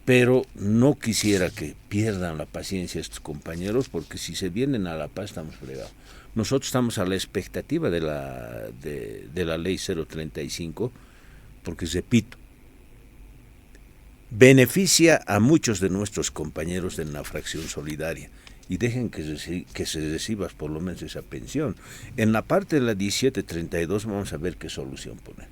pero no quisiera que pierdan la paciencia estos compañeros, porque si se vienen a la paz estamos fregados. Nosotros estamos a la expectativa de la ley 035, porque repito, beneficia a muchos de nuestros compañeros de la fracción solidaria, y dejen que se reciba por lo menos esa pensión. En la parte de la 1732 vamos a ver qué solución poner.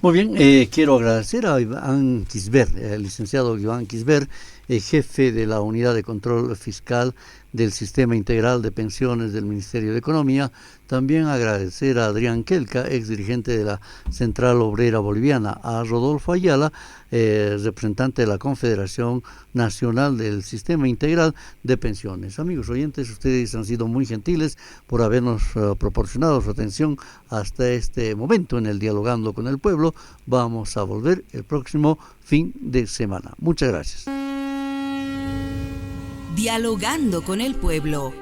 Muy bien, quiero agradecer a Iván Quisber, el licenciado Iván Quisber, jefe de la Unidad de Control Fiscal del Sistema Integral de Pensiones del Ministerio de Economía. También agradecer a Adrián Kelka, ex dirigente de la Central Obrera Boliviana, a Rodolfo Ayala, representante de la Confederación Nacional del Sistema Integral de Pensiones. Amigos oyentes, ustedes han sido muy gentiles por habernos proporcionado su atención hasta este momento en el Dialogando con el Pueblo. Vamos a volver el próximo fin de semana. Muchas gracias. Dialogando con el Pueblo.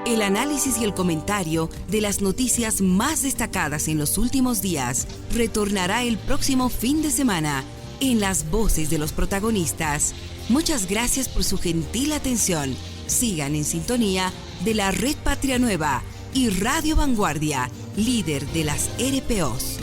El análisis y el comentario de las noticias más destacadas en los últimos días retornará el próximo fin de semana en las voces de los protagonistas. Muchas gracias por su gentil atención. Sigan en sintonía de la Red Patria Nueva y Radio Vanguardia, líder de las RPOs.